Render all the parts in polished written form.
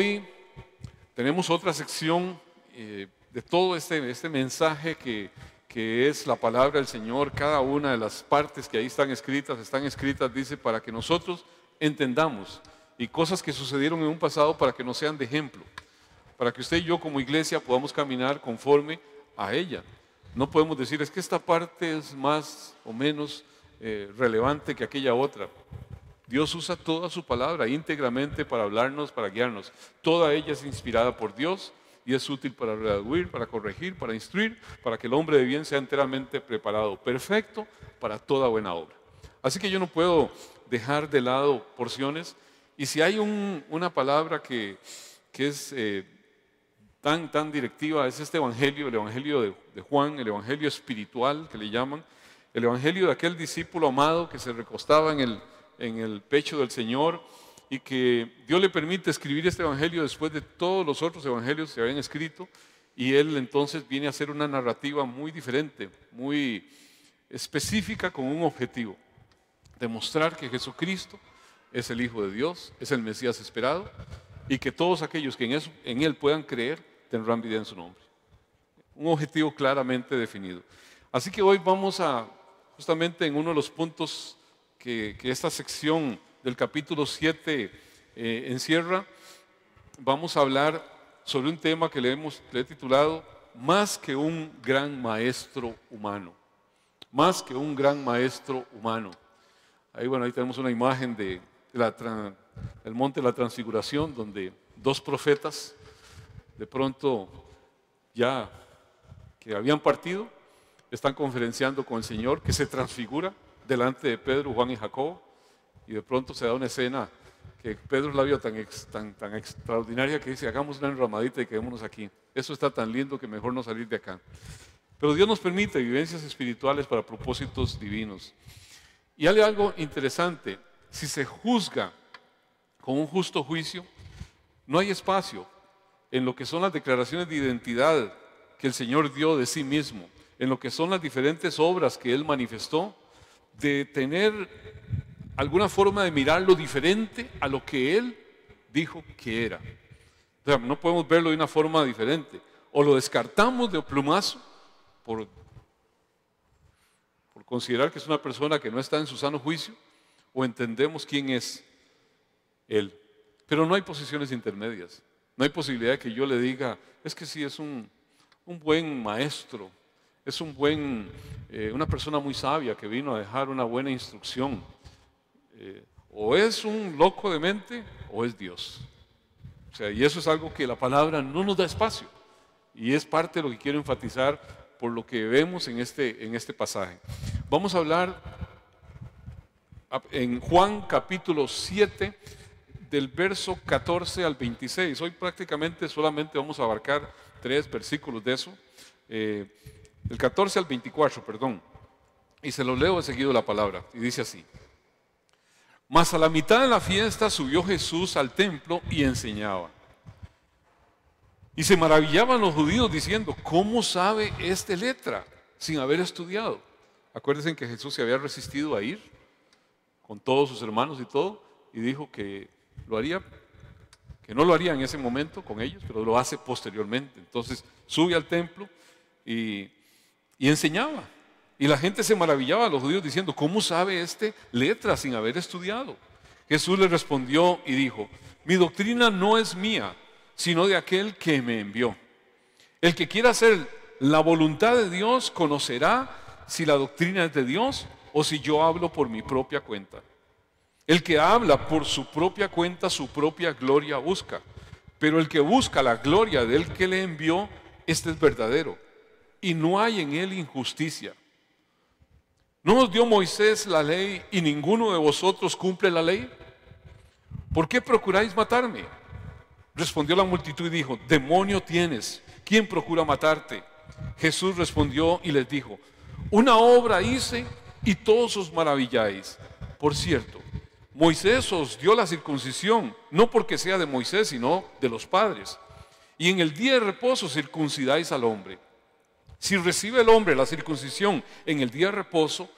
hoy tenemos otra sección de todo este mensaje que es la palabra del Señor. Cada una de las partes que ahí están escritas, dice, para que nosotros entendamos, y cosas que sucedieron en un pasado para que nos sean de ejemplo, para que usted y yo como iglesia podamos caminar conforme a ella. No podemos decir, es que esta parte es más o menos relevante que aquella otra. Dios usa toda su palabra íntegramente para hablarnos, para guiarnos. Toda ella es inspirada por Dios y es útil para redarguir, para corregir, para instruir, para que el hombre de bien sea enteramente preparado, perfecto para toda buena obra. Así que yo no puedo dejar de lado porciones, y si hay una palabra que es tan directiva, es este evangelio, el evangelio de Juan, el evangelio espiritual que le llaman, el evangelio de aquel discípulo amado que se recostaba en el pecho del Señor, y que Dios le permite escribir este evangelio después de todos los otros evangelios que se habían escrito, y él entonces viene a hacer una narrativa muy diferente, muy específica, con un objetivo: demostrar que Jesucristo es el Hijo de Dios, es el Mesías esperado, y que todos aquellos que en Él puedan creer tendrán vida en su nombre. Un objetivo claramente definido. Así que hoy vamos a, justamente en uno de los puntos que esta sección del capítulo 7 encierra, vamos a hablar sobre un tema que le he titulado Más que un gran maestro humano. Más que un gran maestro humano. Ahí tenemos una imagen del monte de la Transfiguración, donde dos profetas, de pronto ya que habían partido, están conferenciando con el Señor, que se transfigura delante de Pedro, Juan y Jacobo, y de pronto se da una escena que Pedro la vio tan extraordinaria que dice: hagamos una enramadita y quedémonos aquí. Eso está tan lindo que mejor no salir de acá. Pero Dios nos permite vivencias espirituales para propósitos divinos. Y hay algo interesante: si se juzga con un justo juicio, no hay espacio en lo que son las declaraciones de identidad que el Señor dio de sí mismo, en lo que son las diferentes obras que Él manifestó, de tener alguna forma de mirarlo diferente a lo que Él dijo que era. O sea, no podemos verlo de una forma diferente. O lo descartamos de plumazo por considerar que es una persona que no está en su sano juicio, o entendemos quién es Él. Pero no hay posiciones intermedias. No hay posibilidad de que yo le diga: es que sí, es un buen maestro, es una persona muy sabia que vino a dejar una buena instrucción. O es un loco de mente o es Dios. O sea, y eso es algo que la palabra no nos da espacio, y es parte de lo que quiero enfatizar por lo que vemos en este pasaje. Vamos a hablar en Juan capítulo 7 del verso 14 al 26. Hoy prácticamente solamente vamos a abarcar 3 versículos de eso, del 14 al 24, perdón, y se lo leo de seguido la palabra, y dice así: Mas a la mitad de la fiesta subió Jesús al templo y enseñaba. Y se maravillaban los judíos diciendo: ¿cómo sabe este letra sin haber estudiado? Acuérdense que Jesús se había resistido a ir con todos sus hermanos y todo, y dijo que lo haría, que no lo haría en ese momento con ellos, pero lo hace posteriormente. Entonces sube al templo y enseñaba. Y la gente se maravillaba, los judíos, diciendo: ¿cómo sabe este letra sin haber estudiado? Jesús les respondió y dijo: mi doctrina no es mía, sino de aquel que me envió. El que quiera hacer la voluntad de Dios conocerá si la doctrina es de Dios o si yo hablo por mi propia cuenta. El que habla por su propia cuenta, su propia gloria busca. Pero el que busca la gloria del que le envió, este es verdadero, y no hay en él injusticia. ¿No nos dio Moisés la ley y ninguno de vosotros cumple la ley? ¿Por qué procuráis matarme? Respondió la multitud y dijo: demonio tienes, ¿quién procura matarte? Jesús respondió y les dijo: una obra hice y todos os maravilláis. Por cierto, Moisés os dio la circuncisión, no porque sea de Moisés, sino de los padres. Y en el día de reposo circuncidáis al hombre. Si recibe el hombre la circuncisión en el día de reposo,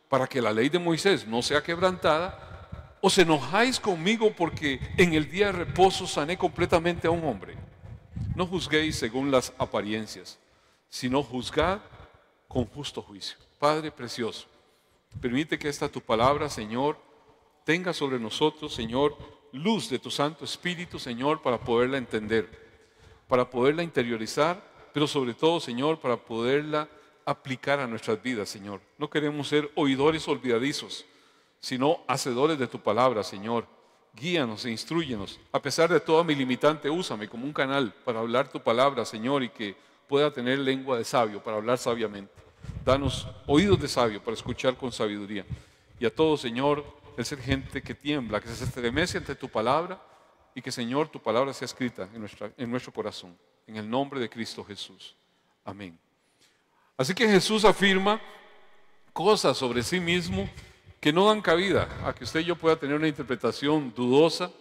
para que la ley de Moisés no sea quebrantada, ¿Os enojáis conmigo porque en el día de reposo sané completamente a un hombre? No juzguéis según las apariencias, sino juzgad con justo juicio. Padre precioso, permite que esta tu palabra, Señor, tenga sobre nosotros, Señor, luz de tu Santo Espíritu, Señor, para poderla entender, para poderla interiorizar, pero sobre todo, Señor, para poderla aplicar a nuestras vidas, Señor. No queremos ser oidores olvidadizos, sino hacedores de tu palabra, Señor. Guíanos e instrúyenos. A pesar de toda mi limitante, úsame como un canal para hablar tu palabra, Señor, y que pueda tener lengua de sabio para hablar sabiamente. Danos oídos de sabio para escuchar con sabiduría. Y a todos, Señor, el ser gente que tiembla, que se estremece ante tu palabra, y que, Señor, tu palabra sea escrita en nuestro corazón. En el nombre de Cristo Jesús. Amén. Así que Jesús afirma cosas sobre sí mismo que no dan cabida a que usted y yo pueda tener una interpretación dudosa.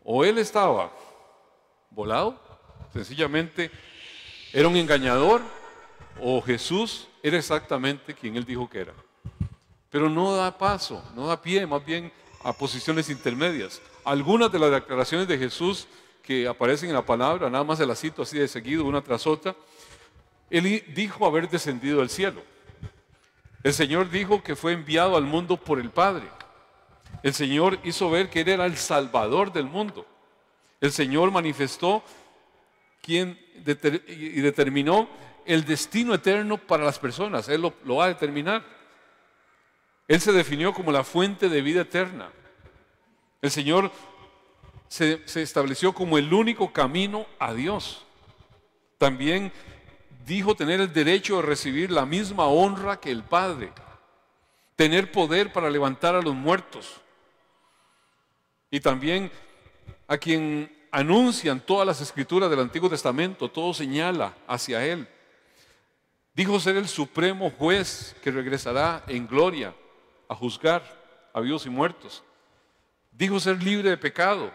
O él estaba volado, sencillamente era un engañador, o Jesús era exactamente quien él dijo que era. Pero no da paso, no da pie, más bien a posiciones intermedias. Algunas de las declaraciones de Jesús que aparecen en la palabra, nada más se las cito así de seguido, una tras otra. Él dijo haber descendido del cielo. El Señor dijo que fue enviado al mundo por el Padre. El Señor hizo ver que Él era el Salvador del mundo. El Señor manifestó y determinó el destino eterno para las personas. Él lo va a determinar. Él se definió como la fuente de vida eterna. El Señor se estableció como el único camino a Dios. También dijo tener el derecho de recibir la misma honra que el Padre, tener poder para levantar a los muertos, y también a quien anuncian todas las escrituras del Antiguo Testamento, todo señala hacia Él. Dijo ser el supremo juez que regresará en gloria a juzgar a vivos y muertos. Dijo ser libre de pecado.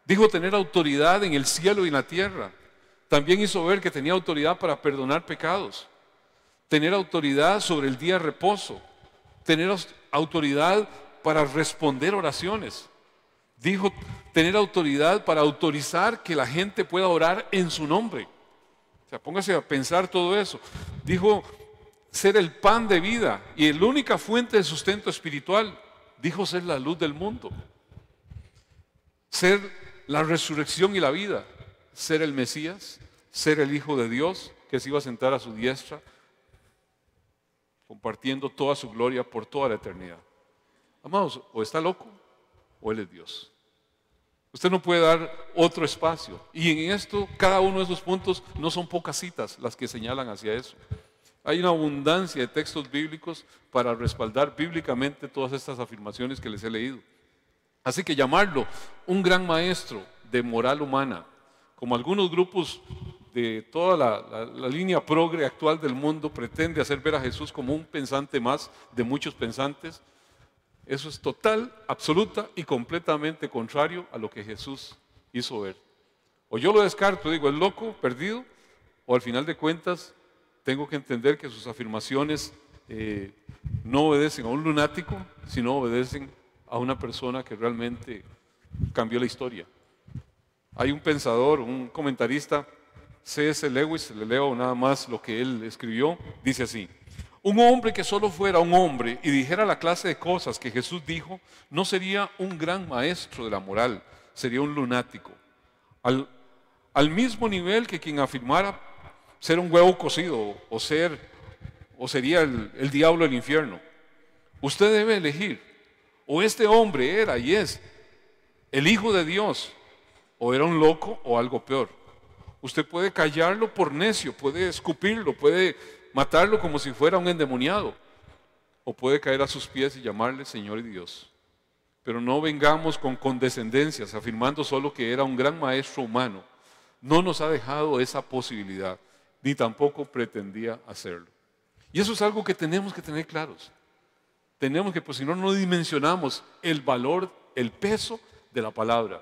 Dijo tener autoridad en el cielo y en la tierra. También hizo ver que tenía autoridad para perdonar pecados, tener autoridad sobre el día de reposo, tener autoridad para responder oraciones. Dijo tener autoridad para autorizar que la gente pueda orar en su nombre. O sea, póngase a pensar todo eso. Dijo ser el pan de vida y la única fuente de sustento espiritual. Dijo ser la luz del mundo, ser la resurrección y la vida, ser el Mesías, ser el Hijo de Dios que se iba a sentar a su diestra, compartiendo toda su gloria por toda la eternidad. Amados, o está loco o Él es Dios. Usted no puede dar otro espacio. Y en esto, cada uno de esos puntos, no son pocas citas las que señalan hacia eso. Hay una abundancia de textos bíblicos para respaldar bíblicamente todas estas afirmaciones que les he leído. Así que llamarlo un gran maestro de moral humana, como algunos grupos de toda la línea progre actual del mundo pretende hacer ver a Jesús como un pensante más de muchos pensantes, eso es total, absoluta y completamente contrario a lo que Jesús hizo ver. O yo lo descarto, digo, es loco, perdido, o al final de cuentas tengo que entender que sus afirmaciones no obedecen a un lunático, sino obedecen a una persona que realmente cambió la historia. Hay un pensador, un comentarista, C.S. Lewis, le leo nada más lo que él escribió, dice así: un hombre que solo fuera un hombre y dijera la clase de cosas que Jesús dijo, no sería un gran maestro de la moral, sería un lunático. Al mismo nivel que quien afirmara ser un huevo cocido o sería el diablo del infierno. Usted debe elegir, o este hombre era y es el Hijo de Dios, o era un loco o algo peor. Usted puede callarlo por necio, puede escupirlo, puede matarlo como si fuera un endemoniado, o puede caer a sus pies y llamarle Señor y Dios. Pero no vengamos con condescendencias afirmando solo que era un gran maestro humano. No nos ha dejado esa posibilidad, ni tampoco pretendía hacerlo. Y eso es algo que tenemos que tener claros. Tenemos que, pues si no, no dimensionamos el valor, el peso de la palabra.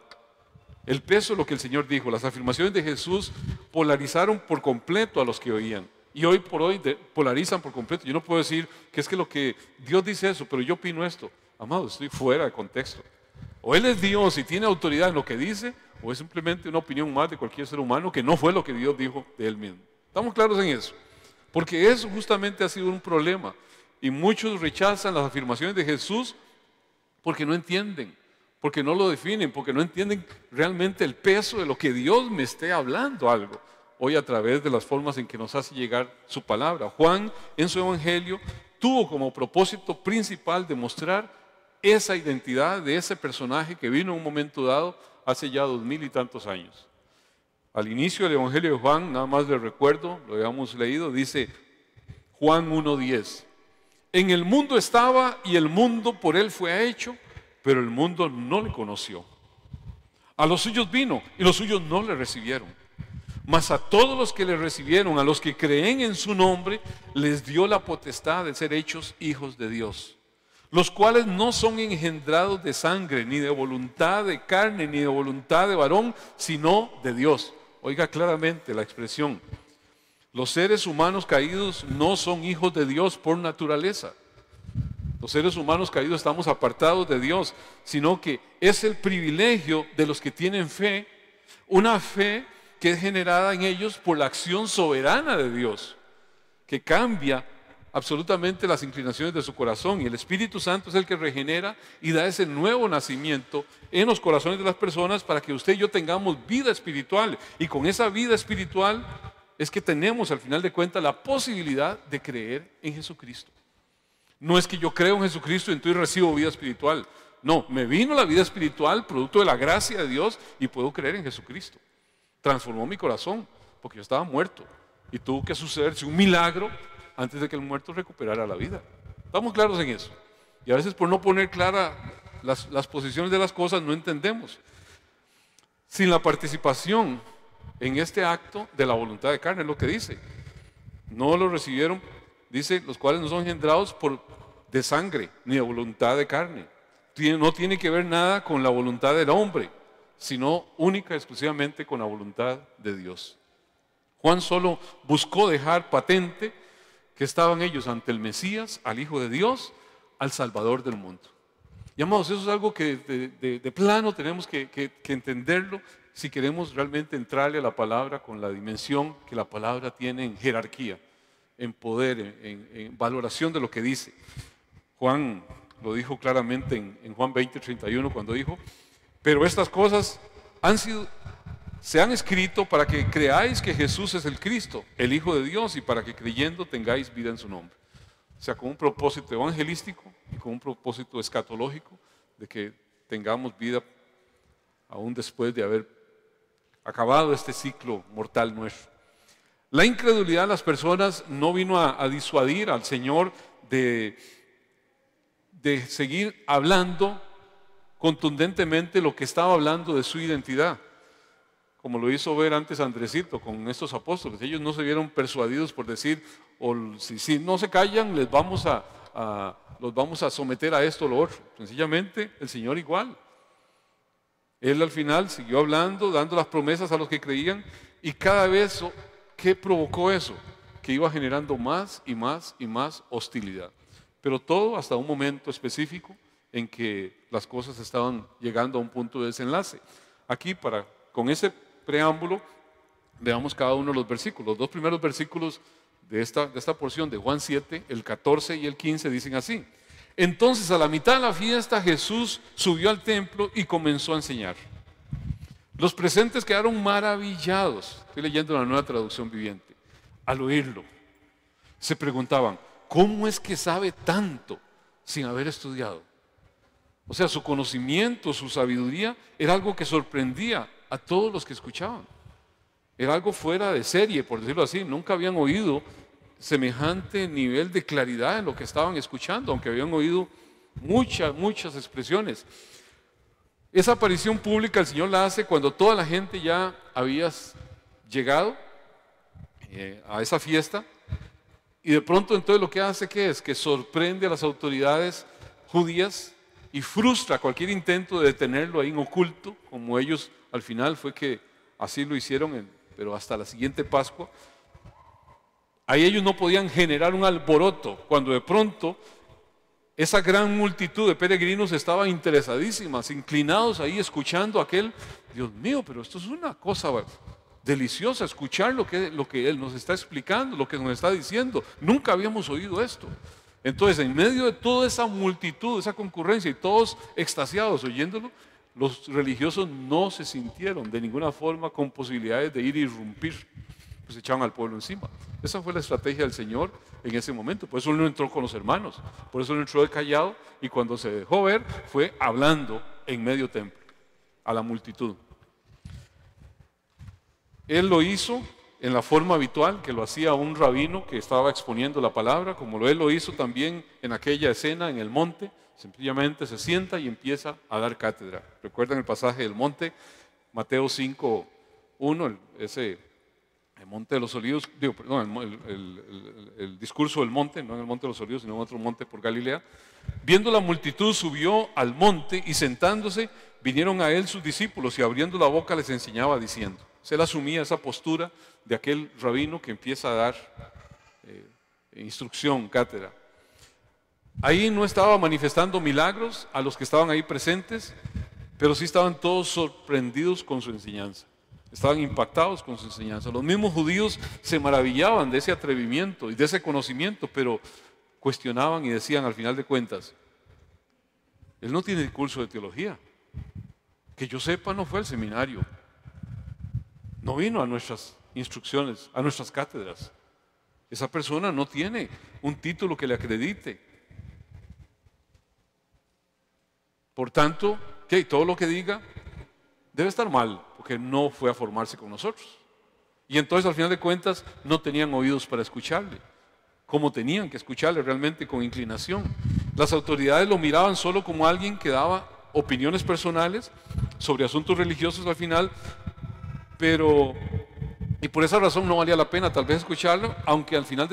El peso de lo que el Señor dijo. Las afirmaciones de Jesús polarizaron por completo a los que oían. Y hoy por hoy polarizan por completo. Yo no puedo decir que es que lo que Dios dice eso, pero yo opino esto. Amado, estoy fuera de contexto. O Él es Dios y tiene autoridad en lo que dice, o es simplemente una opinión más de cualquier ser humano que no fue lo que Dios dijo de Él mismo. ¿Estamos claros en eso? Porque eso justamente ha sido un problema. Y muchos rechazan las afirmaciones de Jesús porque no entienden, porque no lo definen, porque no entienden realmente el peso de lo que Dios me esté hablando algo hoy a través de las formas en que nos hace llegar su palabra. Juan, en su evangelio, tuvo como propósito principal demostrar esa identidad de ese personaje que vino en un momento dado hace ya 2000 y tantos años. Al inicio del evangelio de Juan, nada más les recuerdo, lo habíamos leído, dice Juan 1:10. En el mundo estaba y el mundo por él fue hecho, pero el mundo no le conoció. A los suyos vino y los suyos no le recibieron. Mas a todos los que le recibieron, a los que creen en su nombre, les dio la potestad de ser hechos hijos de Dios, los cuales no son engendrados de sangre, ni de voluntad de carne, ni de voluntad de varón, sino de Dios. Oiga claramente la expresión. Los seres humanos caídos no son hijos de Dios por naturaleza. Los seres humanos caídos estamos apartados de Dios, sino que es el privilegio de los que tienen fe, una fe que es generada en ellos por la acción soberana de Dios, que cambia absolutamente las inclinaciones de su corazón, y el Espíritu Santo es el que regenera y da ese nuevo nacimiento en los corazones de las personas para que usted y yo tengamos vida espiritual, y con esa vida espiritual es que tenemos al final de cuentas la posibilidad de creer en Jesucristo. No es que yo creo en Jesucristo y entonces recibo vida espiritual. No, me vino la vida espiritual producto de la gracia de Dios y puedo creer en Jesucristo. Transformó mi corazón porque yo estaba muerto y tuvo que sucederse un milagro antes de que el muerto recuperara la vida. ¿Estamos claros en eso? Y a veces por no poner claras las posiciones de las cosas no entendemos. Sin la participación en este acto de la voluntad de carne, es lo que dice. No lo recibieron, dice, los cuales no son engendrados de sangre, ni de voluntad de carne. No tiene que ver nada con la voluntad del hombre, sino única y exclusivamente con la voluntad de Dios. Juan solo buscó dejar patente que estaban ellos ante el Mesías, al Hijo de Dios, al Salvador del mundo. Y amados, eso es algo que de plano tenemos que entenderlo si queremos realmente entrarle a la palabra con la dimensión que la palabra tiene en jerarquía, en poder, en valoración de lo que dice. Juan lo dijo claramente en Juan 20:31 cuando dijo: pero estas cosas se han escrito para que creáis que Jesús es el Cristo, el Hijo de Dios, y para que creyendo tengáis vida en su nombre. O sea, con un propósito evangelístico y con un propósito escatológico de que tengamos vida aún después de haber acabado este ciclo mortal nuestro. La incredulidad de las personas no vino a disuadir al Señor de seguir hablando contundentemente lo que estaba hablando de su identidad, como lo hizo ver antes Andresito con estos apóstoles. Ellos no se vieron persuadidos por decir, si no se callan, los vamos a someter a esto o lo otro. Sencillamente el Señor igual. Él al final siguió hablando, dando las promesas a los que creían, y cada vez, ¿qué provocó eso? Que iba generando más y más y más hostilidad. Pero todo hasta un momento específico en que las cosas estaban llegando a un punto de desenlace. Aquí, con ese preámbulo, veamos cada uno de los versículos. Los dos primeros versículos de esta porción de Juan 7, el 14 y el 15, dicen así: entonces a la mitad de la fiesta Jesús subió al templo y comenzó a enseñar. Los presentes quedaron maravillados, estoy leyendo la Nueva Traducción Viviente, al oírlo. Se preguntaban, ¿cómo es que sabe tanto sin haber estudiado? O sea, su conocimiento, su sabiduría era algo que sorprendía a todos los que escuchaban. Era algo fuera de serie, por decirlo así. Nunca habían oído semejante nivel de claridad en lo que estaban escuchando, aunque habían oído muchas expresiones. Esa aparición pública el Señor la hace cuando toda la gente ya había llegado a esa fiesta, y de pronto entonces lo que hace es que sorprende a las autoridades judías y frustra cualquier intento de detenerlo ahí en oculto, como ellos al final fue que así lo hicieron, pero hasta la siguiente Pascua. Ahí ellos no podían generar un alboroto cuando de pronto esa gran multitud de peregrinos estaba interesadísimas, inclinados ahí escuchando a aquel. Dios mío, pero esto es una cosa deliciosa, escuchar lo que Él nos está explicando, lo que nos está diciendo. Nunca habíamos oído esto. Entonces, en medio de toda esa multitud, esa concurrencia y todos extasiados oyéndolo, los religiosos no se sintieron de ninguna forma con posibilidades de ir a irrumpir, pues echaban al pueblo encima. Esa fue la estrategia del Señor en ese momento. Por eso Él no entró con los hermanos, por eso Él entró de callado, y cuando se dejó ver fue hablando en medio templo a la multitud. Él lo hizo en la forma habitual que lo hacía un rabino que estaba exponiendo la palabra, como Él lo hizo también en aquella escena en el monte. Sencillamente se sienta y empieza a dar cátedra. ¿Recuerdan el pasaje del monte? Mateo 5:1, el monte de los olivos, el discurso del monte, no en el monte de los olivos, sino en otro monte por Galilea. Viendo la multitud, subió al monte y sentándose, vinieron a él sus discípulos y abriendo la boca les enseñaba diciendo. Él asumía esa postura de aquel rabino que empieza a dar instrucción, cátedra. Ahí no estaba manifestando milagros a los que estaban ahí presentes, pero sí estaban todos sorprendidos con su enseñanza. Estaban impactados con su enseñanza. Los mismos judíos se maravillaban de ese atrevimiento y de ese conocimiento, pero cuestionaban y decían al final de cuentas, él no tiene curso de teología. Que yo sepa, no fue al seminario. No vino a nuestras instrucciones, a nuestras cátedras. Esa persona no tiene un título que le acredite. Por tanto, ¿qué? Todo lo que diga debe estar mal, porque no fue a formarse con nosotros. Y entonces, al final de cuentas, no tenían oídos para escucharle, como tenían que escucarle realmente con inclinación. Las autoridades lo miraban solo como alguien que daba opiniones personales sobre asuntos religiosos al final, y por esa razón no valía la pena tal vez escucharlo, aunque al final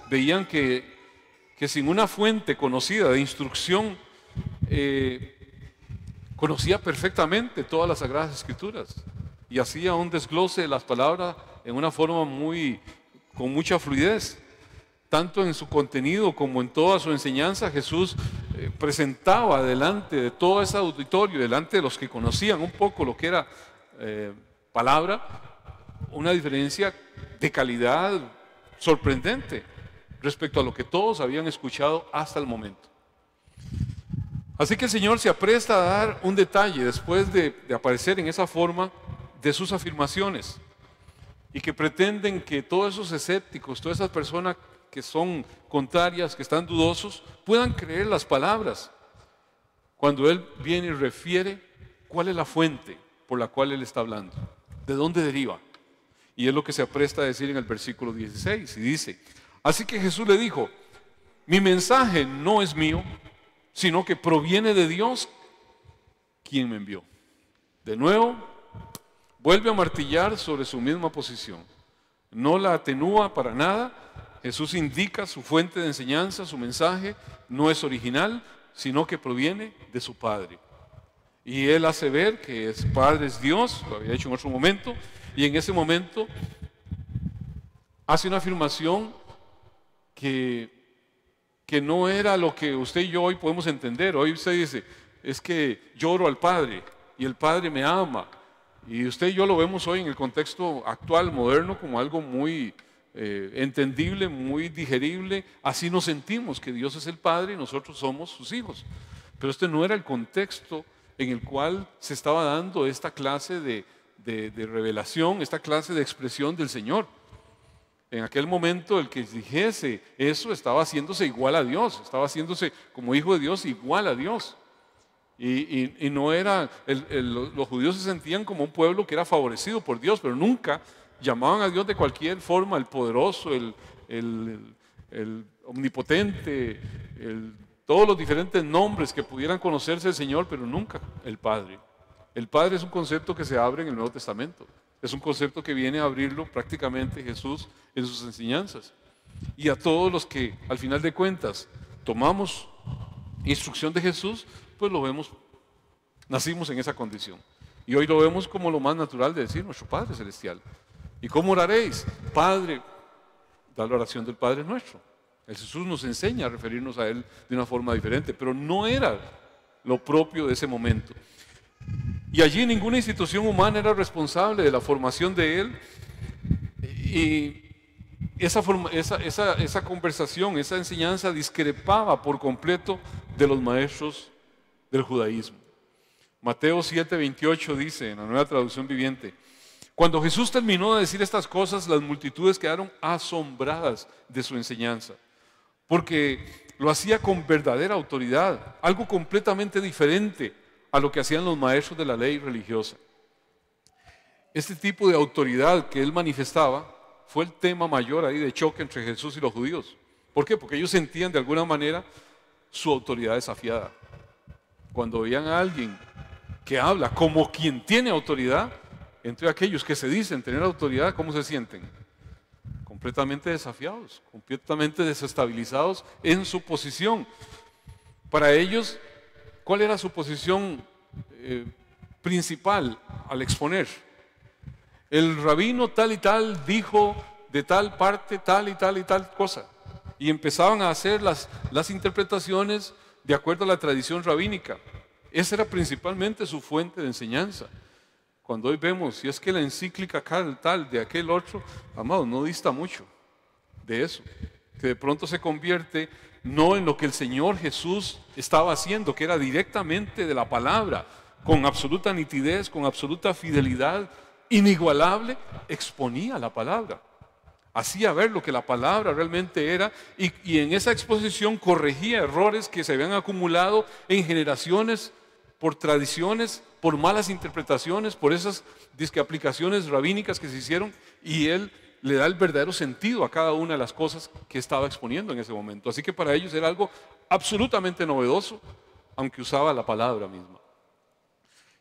veían que sin una fuente conocida de instrucción, conocía perfectamente todas las Sagradas Escrituras y hacía un desglose de las palabras en una forma con mucha fluidez. Tanto en su contenido como en toda su enseñanza, Jesús presentaba delante de todo ese auditorio, delante de los que conocían un poco lo que era palabra, una diferencia de calidad sorprendente respecto a lo que todos habían escuchado hasta el momento. Así que el Señor se apresta a dar un detalle después de aparecer en esa forma de sus afirmaciones y que pretenden que todos esos escépticos, todas esas personas que son contrarias, que están dudosos, puedan creer las palabras cuando Él viene y refiere cuál es la fuente por la cual Él está hablando, de dónde deriva. Y es lo que se apresta a decir en el versículo 16 y dice, así que Jesús le dijo, mi mensaje no es mío, sino que proviene de Dios, quien me envió. De nuevo, vuelve a martillar sobre su misma posición. No la atenúa para nada. Jesús indica su fuente de enseñanza, su mensaje no es original, sino que proviene de su Padre. Y Él hace ver que su Padre es Dios, lo había hecho en otro momento, y en ese momento hace una afirmación que no era lo que usted y yo hoy podemos entender. Hoy usted dice, es que yo oro al Padre y el Padre me ama. Y usted y yo lo vemos hoy en el contexto actual, moderno, como algo muy entendible, muy digerible. Así nos sentimos, que Dios es el Padre y nosotros somos sus hijos. Pero este no era el contexto en el cual se estaba dando esta clase de revelación, esta clase de expresión del Señor. En aquel momento el que dijese eso estaba haciéndose igual a Dios, estaba haciéndose como hijo de Dios igual a Dios. Y no era, los judíos se sentían como un pueblo que era favorecido por Dios, pero nunca llamaban a Dios de cualquier forma, el poderoso, el omnipotente, todos los diferentes nombres que pudieran conocerse el Señor, pero nunca el Padre. El Padre es un concepto que se abre en el Nuevo Testamento. Es un concepto que viene a abrirlo prácticamente Jesús en sus enseñanzas. Y a todos los que al final de cuentas tomamos instrucción de Jesús, pues lo vemos, nacimos en esa condición. Y hoy lo vemos como lo más natural de decir nuestro Padre Celestial. ¿Y cómo oraréis? Padre, da la oración del Padre nuestro. Jesús nos enseña a referirnos a Él de una forma diferente, pero no era lo propio de ese momento. Y allí ninguna institución humana era responsable de la formación de Él. Y esa conversación, esa enseñanza discrepaba por completo de los maestros del judaísmo. Mateo 7:28 dice en la Nueva Traducción Viviente: cuando Jesús terminó de decir estas cosas, las multitudes quedaron asombradas de su enseñanza, porque lo hacía con verdadera autoridad, algo completamente diferente a lo que hacían los maestros de la ley religiosa. Este tipo de autoridad que él manifestaba fue el tema mayor ahí de choque entre Jesús y los judíos. ¿Por qué? Porque ellos sentían de alguna manera su autoridad desafiada. Cuando veían a alguien que habla como quien tiene autoridad, entre aquellos que se dicen tener autoridad, ¿cómo se sienten? Completamente desafiados, completamente desestabilizados en su posición. Para ellos, ¿cuál era su posición principal al exponer? El rabino tal y tal dijo de tal parte tal y tal cosa. Y empezaban a hacer las interpretaciones de acuerdo a la tradición rabínica. Esa era principalmente su fuente de enseñanza. Cuando hoy vemos, si es que la encíclica tal de aquel otro, amados, no dista mucho de eso. Que de pronto se convierte no en lo que el Señor Jesús estaba haciendo, que era directamente de la palabra, con absoluta nitidez, con absoluta fidelidad, inigualable, exponía la palabra. Hacía ver lo que la palabra realmente era y en esa exposición corregía errores que se habían acumulado en generaciones por tradiciones, por malas interpretaciones, por esas aplicaciones rabínicas que se hicieron, y él le da el verdadero sentido a cada una de las cosas que estaba exponiendo en ese momento. Así que para ellos era algo absolutamente novedoso, aunque usaba la palabra misma.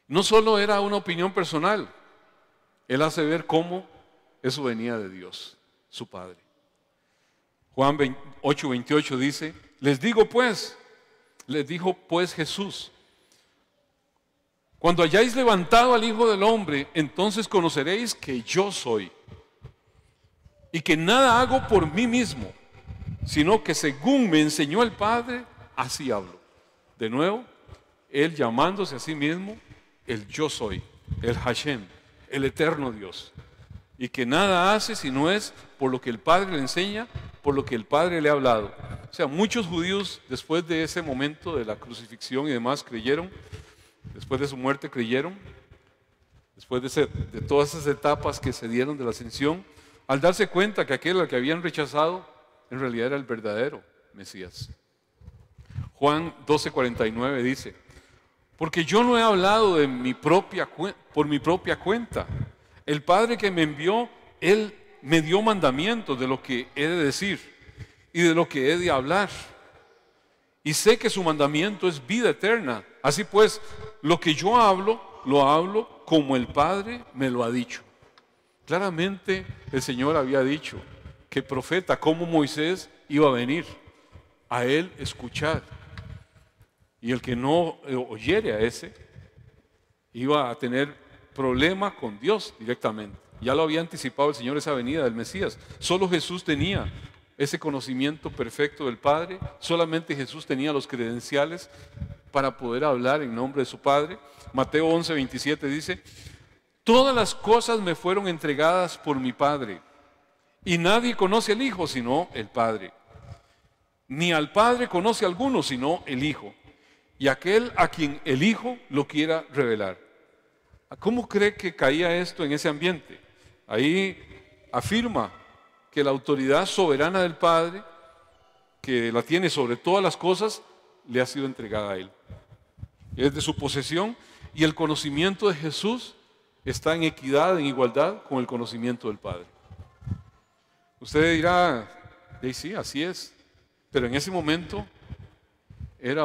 No solo era una opinión personal, él hace ver cómo eso venía de Dios, su Padre. Juan 8:28 dice: les dijo pues Jesús, cuando hayáis levantado al Hijo del Hombre, entonces conoceréis que yo soy, y que nada hago por mí mismo, sino que según me enseñó el Padre, así hablo. De nuevo, él llamándose a sí mismo el yo soy, el Hashem, el eterno Dios, y que nada hace si no es por lo que el Padre le enseña, por lo que el Padre le ha hablado. O sea, muchos judíos después de ese momento de la crucifixión y demás creyeron, después de su muerte creyeron, después de todas esas etapas que se dieron de la ascensión, al darse cuenta que aquel al que habían rechazado en realidad era el verdadero Mesías. Juan 12:49 dice: porque yo no he hablado por mi propia cuenta. El Padre que me envió, Él me dio mandamientos de lo que he de decir y de lo que he de hablar. Y sé que su mandamiento es vida eterna. Así pues, lo que yo hablo, lo hablo como el Padre me lo ha dicho. Claramente el Señor había dicho que profeta como Moisés iba a venir, a Él escuchar. Y el que no oyere a ese, iba a tener problema con Dios directamente. Ya lo había anticipado el Señor, esa venida del Mesías. Solo Jesús tenía ese conocimiento perfecto del Padre. Solamente Jesús tenía los credenciales para poder hablar en nombre de su Padre. Mateo 11:27 dice: todas las cosas me fueron entregadas por mi Padre, y nadie conoce al Hijo sino el Padre. Ni al Padre conoce a alguno sino el Hijo, y aquel a quien el Hijo lo quiera revelar. ¿Cómo cree que caía esto en ese ambiente? Ahí afirma que la autoridad soberana del Padre, que la tiene sobre todas las cosas, le ha sido entregada a Él. Es de su posesión, y el conocimiento de Jesús está en equidad, en igualdad con el conocimiento del Padre. Usted dirá: sí, así es. Pero en ese momento era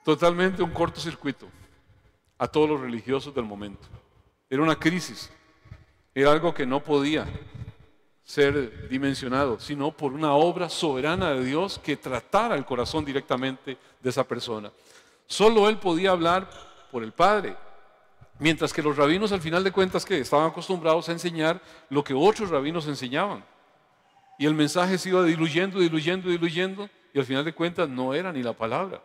totalmente un cortocircuito a todos los religiosos del momento. Era una crisis, era algo que no podía ser dimensionado, sino por una obra soberana de Dios que tratara el corazón directamente de esa persona. Solo Él podía hablar por el Padre, mientras que los rabinos, al final de cuentas, que estaban acostumbrados a enseñar lo que otros rabinos enseñaban. Y el mensaje se iba diluyendo, diluyendo, diluyendo, y al final de cuentas no era ni la palabra.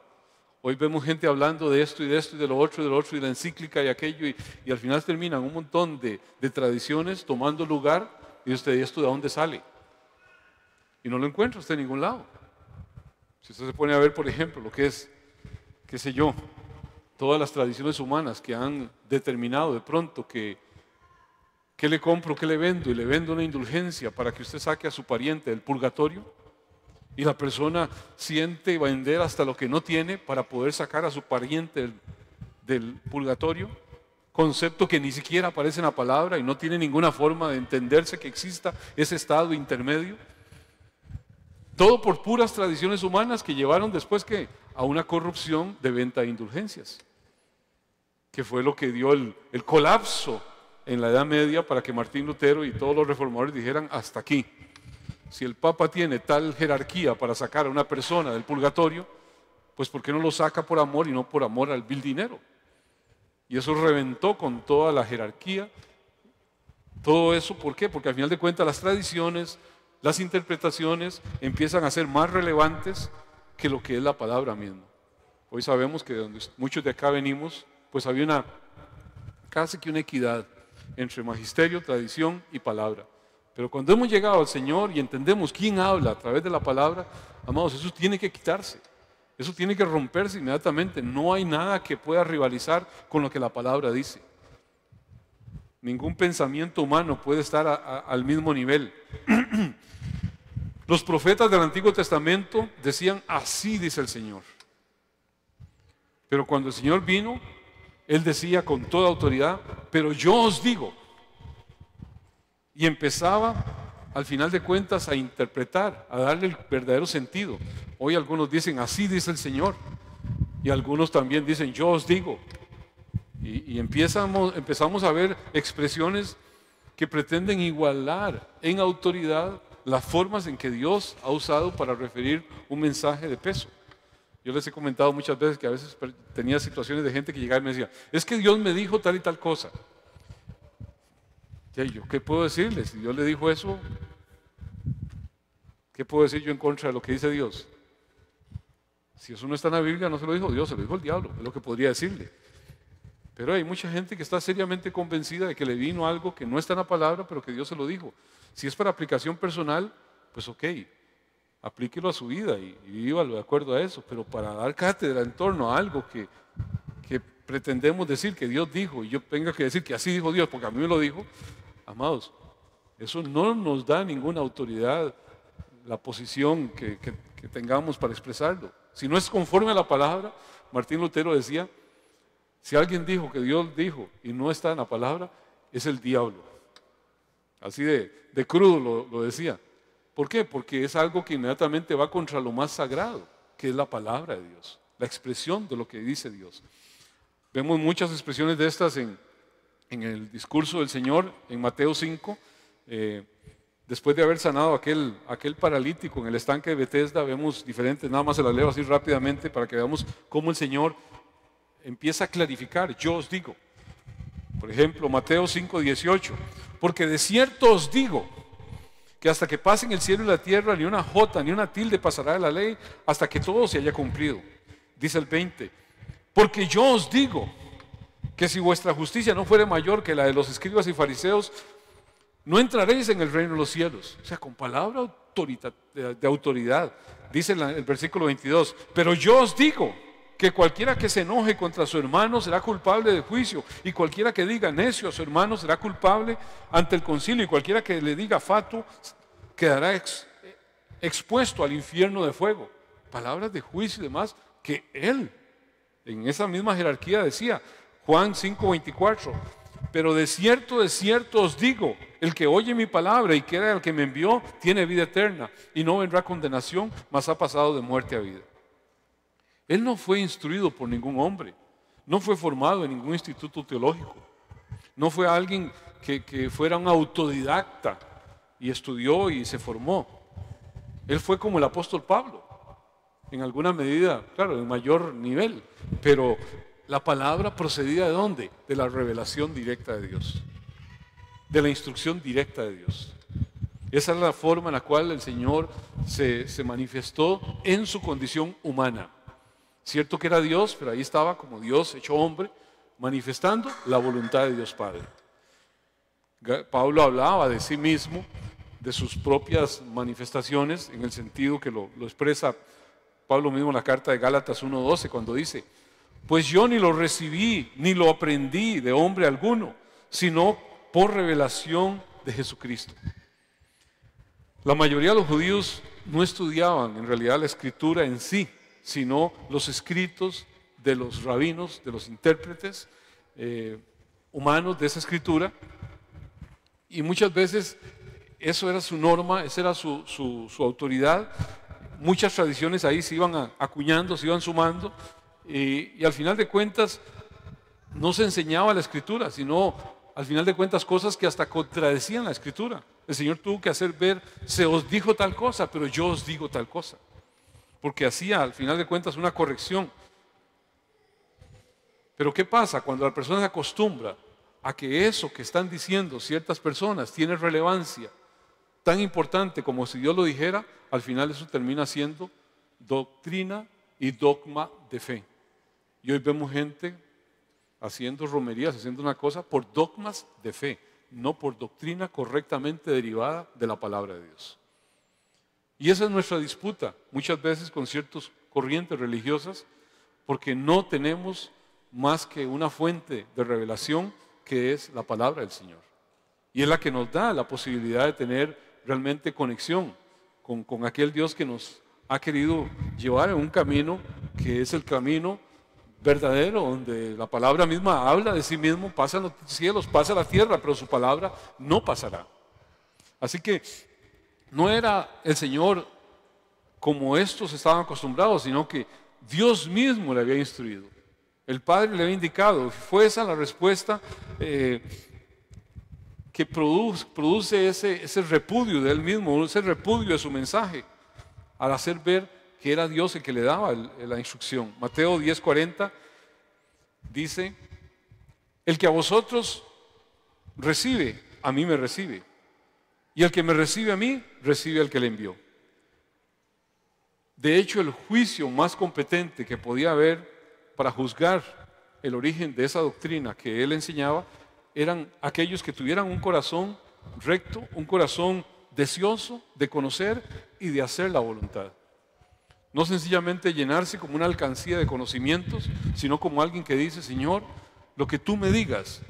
Hoy vemos gente hablando de esto y de esto y de lo otro y de lo otro y de la encíclica y aquello, y al final terminan un montón de tradiciones tomando lugar, y usted, ¿y esto de dónde sale? Y no lo encuentra usted en ningún lado. Si usted se pone a ver, por ejemplo, lo que es, qué sé yo, todas las tradiciones humanas que han determinado de pronto que ¿qué le compro, qué le vendo? Y le vendo una indulgencia para que usted saque a su pariente del purgatorio. Y la persona siente vender hasta lo que no tiene para poder sacar a su pariente del purgatorio. Concepto que ni siquiera aparece en la palabra y no tiene ninguna forma de entenderse que exista ese estado intermedio. Todo por puras tradiciones humanas que llevaron después que a una corrupción de venta de indulgencias, que fue lo que dio el colapso en la Edad Media para que Martín Lutero y todos los reformadores dijeran hasta aquí. Si el Papa tiene tal jerarquía para sacar a una persona del purgatorio, pues ¿por qué no lo saca por amor y no por amor al vil dinero? Y eso reventó con toda la jerarquía. Todo eso, ¿por qué? Porque al final de cuentas las tradiciones, las interpretaciones empiezan a ser más relevantes que lo que es la palabra misma. Hoy sabemos que de donde muchos de acá venimos, pues había casi que una equidad entre magisterio, tradición y palabra. Pero cuando hemos llegado al Señor y entendemos quién habla a través de la palabra, amados, eso tiene que quitarse. Eso tiene que romperse inmediatamente. No hay nada que pueda rivalizar con lo que la palabra dice. Ningún pensamiento humano puede estar al mismo nivel. Los profetas del Antiguo Testamento decían, así dice el Señor. Pero cuando el Señor vino, Él decía con toda autoridad, pero yo os digo. Y empezaba, al final de cuentas, a interpretar, a darle el verdadero sentido. Hoy algunos dicen, así dice el Señor. Y algunos también dicen, yo os digo. Y empezamos a ver expresiones que pretenden igualar en autoridad las formas en que Dios ha usado para referir un mensaje de peso. Yo les he comentado muchas veces que a veces tenía situaciones de gente que llegaba y me decía, es que Dios me dijo tal y tal cosa. ¿Y yo qué puedo decirles? Si Dios le dijo eso, ¿qué puedo decir yo en contra de lo que dice Dios? Si eso no está en la Biblia, no se lo dijo Dios, se lo dijo el diablo, es lo que podría decirle. Pero hay mucha gente que está seriamente convencida de que le vino algo que no está en la palabra, pero que Dios se lo dijo. Si es para aplicación personal, pues ok, aplíquelo a su vida y vívalo de acuerdo a eso, pero para dar cátedra en torno a algo que pretendemos decir que Dios dijo y yo tenga que decir que así dijo Dios porque a mí me lo dijo, amados, eso no nos da ninguna autoridad la posición que tengamos para expresarlo. Si no es conforme a la palabra, Martín Lutero decía, si alguien dijo que Dios dijo y no está en la palabra, es el diablo. Así de crudo lo decía. ¿Por qué? Porque es algo que inmediatamente va contra lo más sagrado, que es la palabra de Dios, la expresión de lo que dice Dios. Vemos muchas expresiones de estas en el discurso del Señor, en Mateo 5, después de haber sanado aquel paralítico en el estanque de Betesda, vemos diferentes, nada más se las leo así rápidamente para que veamos cómo el Señor empieza a clarificar, yo os digo. Por ejemplo, Mateo 5, 18, porque de cierto os digo, que hasta que pasen el cielo y la tierra, ni una jota, ni una tilde pasará de la ley, hasta que todo se haya cumplido. Dice el 20, porque yo os digo, que si vuestra justicia no fuere mayor que la de los escribas y fariseos, no entraréis en el reino de los cielos. O sea, con palabra de autoridad. Dice el versículo 22, pero yo os digo, que cualquiera que se enoje contra su hermano será culpable de juicio, y cualquiera que diga necio a su hermano será culpable ante el concilio, y cualquiera que le diga fatuo quedará expuesto al infierno de fuego. Palabras de juicio y demás que él, en esa misma jerarquía decía, Juan 5:24, pero de cierto os digo, el que oye mi palabra y quiera al que me envió, tiene vida eterna, y no vendrá condenación, mas ha pasado de muerte a vida. Él no fue instruido por ningún hombre, no fue formado en ningún instituto teológico, no fue alguien que fuera un autodidacta y estudió y se formó. Él fue como el apóstol Pablo, en alguna medida, claro, en mayor nivel, pero la palabra procedía ¿de dónde? De la revelación directa de Dios, de la instrucción directa de Dios. Esa es la forma en la cual el Señor se manifestó en su condición humana. Cierto que era Dios, pero ahí estaba como Dios hecho hombre, manifestando la voluntad de Dios Padre. Pablo hablaba de sí mismo, de sus propias manifestaciones, en el sentido que lo expresa Pablo mismo en la carta de Gálatas 1:12, cuando dice: pues yo ni lo recibí, ni lo aprendí de hombre alguno, sino por revelación de Jesucristo. La mayoría de los judíos no estudiaban en realidad la escritura en sí, sino los escritos de los rabinos, de los intérpretes humanos de esa escritura, y muchas veces eso era su norma, esa era su autoridad. Muchas tradiciones ahí se iban acuñando, se iban sumando, y al final de cuentas no se enseñaba la escritura, sino al final de cuentas cosas que hasta contradecían la escritura. El Señor tuvo que hacer ver: se os dijo tal cosa, pero yo os digo tal cosa, porque hacía al final de cuentas una corrección. Pero ¿qué pasa cuando la persona se acostumbra a que eso que están diciendo ciertas personas tiene relevancia tan importante como si Dios lo dijera? Al final eso termina siendo doctrina y dogma de fe. Y hoy vemos gente haciendo romerías, haciendo una cosa por dogmas de fe, no por doctrina correctamente derivada de la palabra de Dios. Y esa es nuestra disputa muchas veces con ciertas corrientes religiosas, porque no tenemos más que una fuente de revelación, que es la palabra del Señor. Y es la que nos da la posibilidad de tener realmente conexión con aquel Dios que nos ha querido llevar en un camino que es el camino verdadero, donde la palabra misma habla de sí mismo: pasa los cielos, pasa la tierra, pero su palabra no pasará. Así que no era el Señor como estos estaban acostumbrados, sino que Dios mismo le había instruido. El Padre le había indicado. Fue esa la respuesta que produce ese repudio de él mismo, ese repudio de su mensaje, al hacer ver que era Dios el que le daba la instrucción. Mateo 10:40 dice: el que a vosotros recibe, a mí me recibe, y el que me recibe a mí, recibe al que le envió. De hecho, el juicio más competente que podía haber para juzgar el origen de esa doctrina que él enseñaba eran aquellos que tuvieran un corazón recto, un corazón deseoso de conocer y de hacer la voluntad. No sencillamente llenarse como una alcancía de conocimientos, sino como alguien que dice: Señor, lo que tú me digas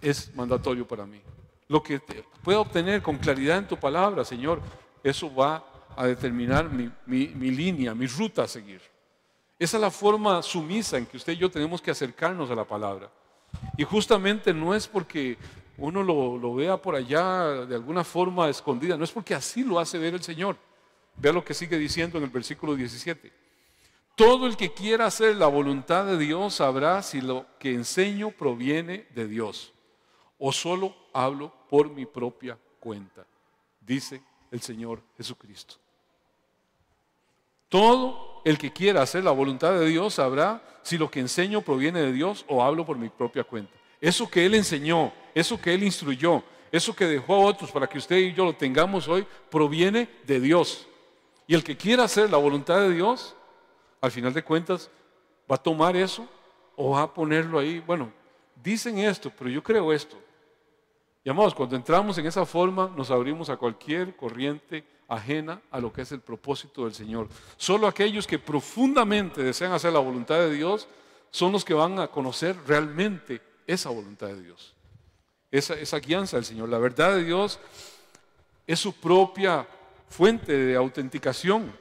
es mandatorio para mí. Lo que pueda obtener con claridad en tu palabra, Señor, eso va a determinar mi línea, mi ruta a seguir. Esa es la forma sumisa en que usted y yo tenemos que acercarnos a la palabra. Y justamente no es porque uno lo vea por allá de alguna forma escondida, no es porque así lo hace ver el Señor. Vea lo que sigue diciendo en el versículo 17. Todo el que quiera hacer la voluntad de Dios sabrá si lo que enseño proviene de Dios o solo hablo por mi propia cuenta, dice el Señor Jesucristo. Todo el que quiera hacer la voluntad de Dios sabrá si lo que enseño proviene de Dios o hablo por mi propia cuenta. Eso que Él enseñó, eso que Él instruyó, eso que dejó a otros para que usted y yo lo tengamos hoy, proviene de Dios. Y el que quiera hacer la voluntad de Dios, al final de cuentas, va a tomar eso o va a ponerlo ahí. Bueno, dicen esto, pero yo creo esto. Y amados, cuando entramos en esa forma, nos abrimos a cualquier corriente ajena a lo que es el propósito del Señor. Solo aquellos que profundamente desean hacer la voluntad de Dios son los que van a conocer realmente esa voluntad de Dios, esa guianza del Señor. La verdad de Dios es su propia fuente de autenticación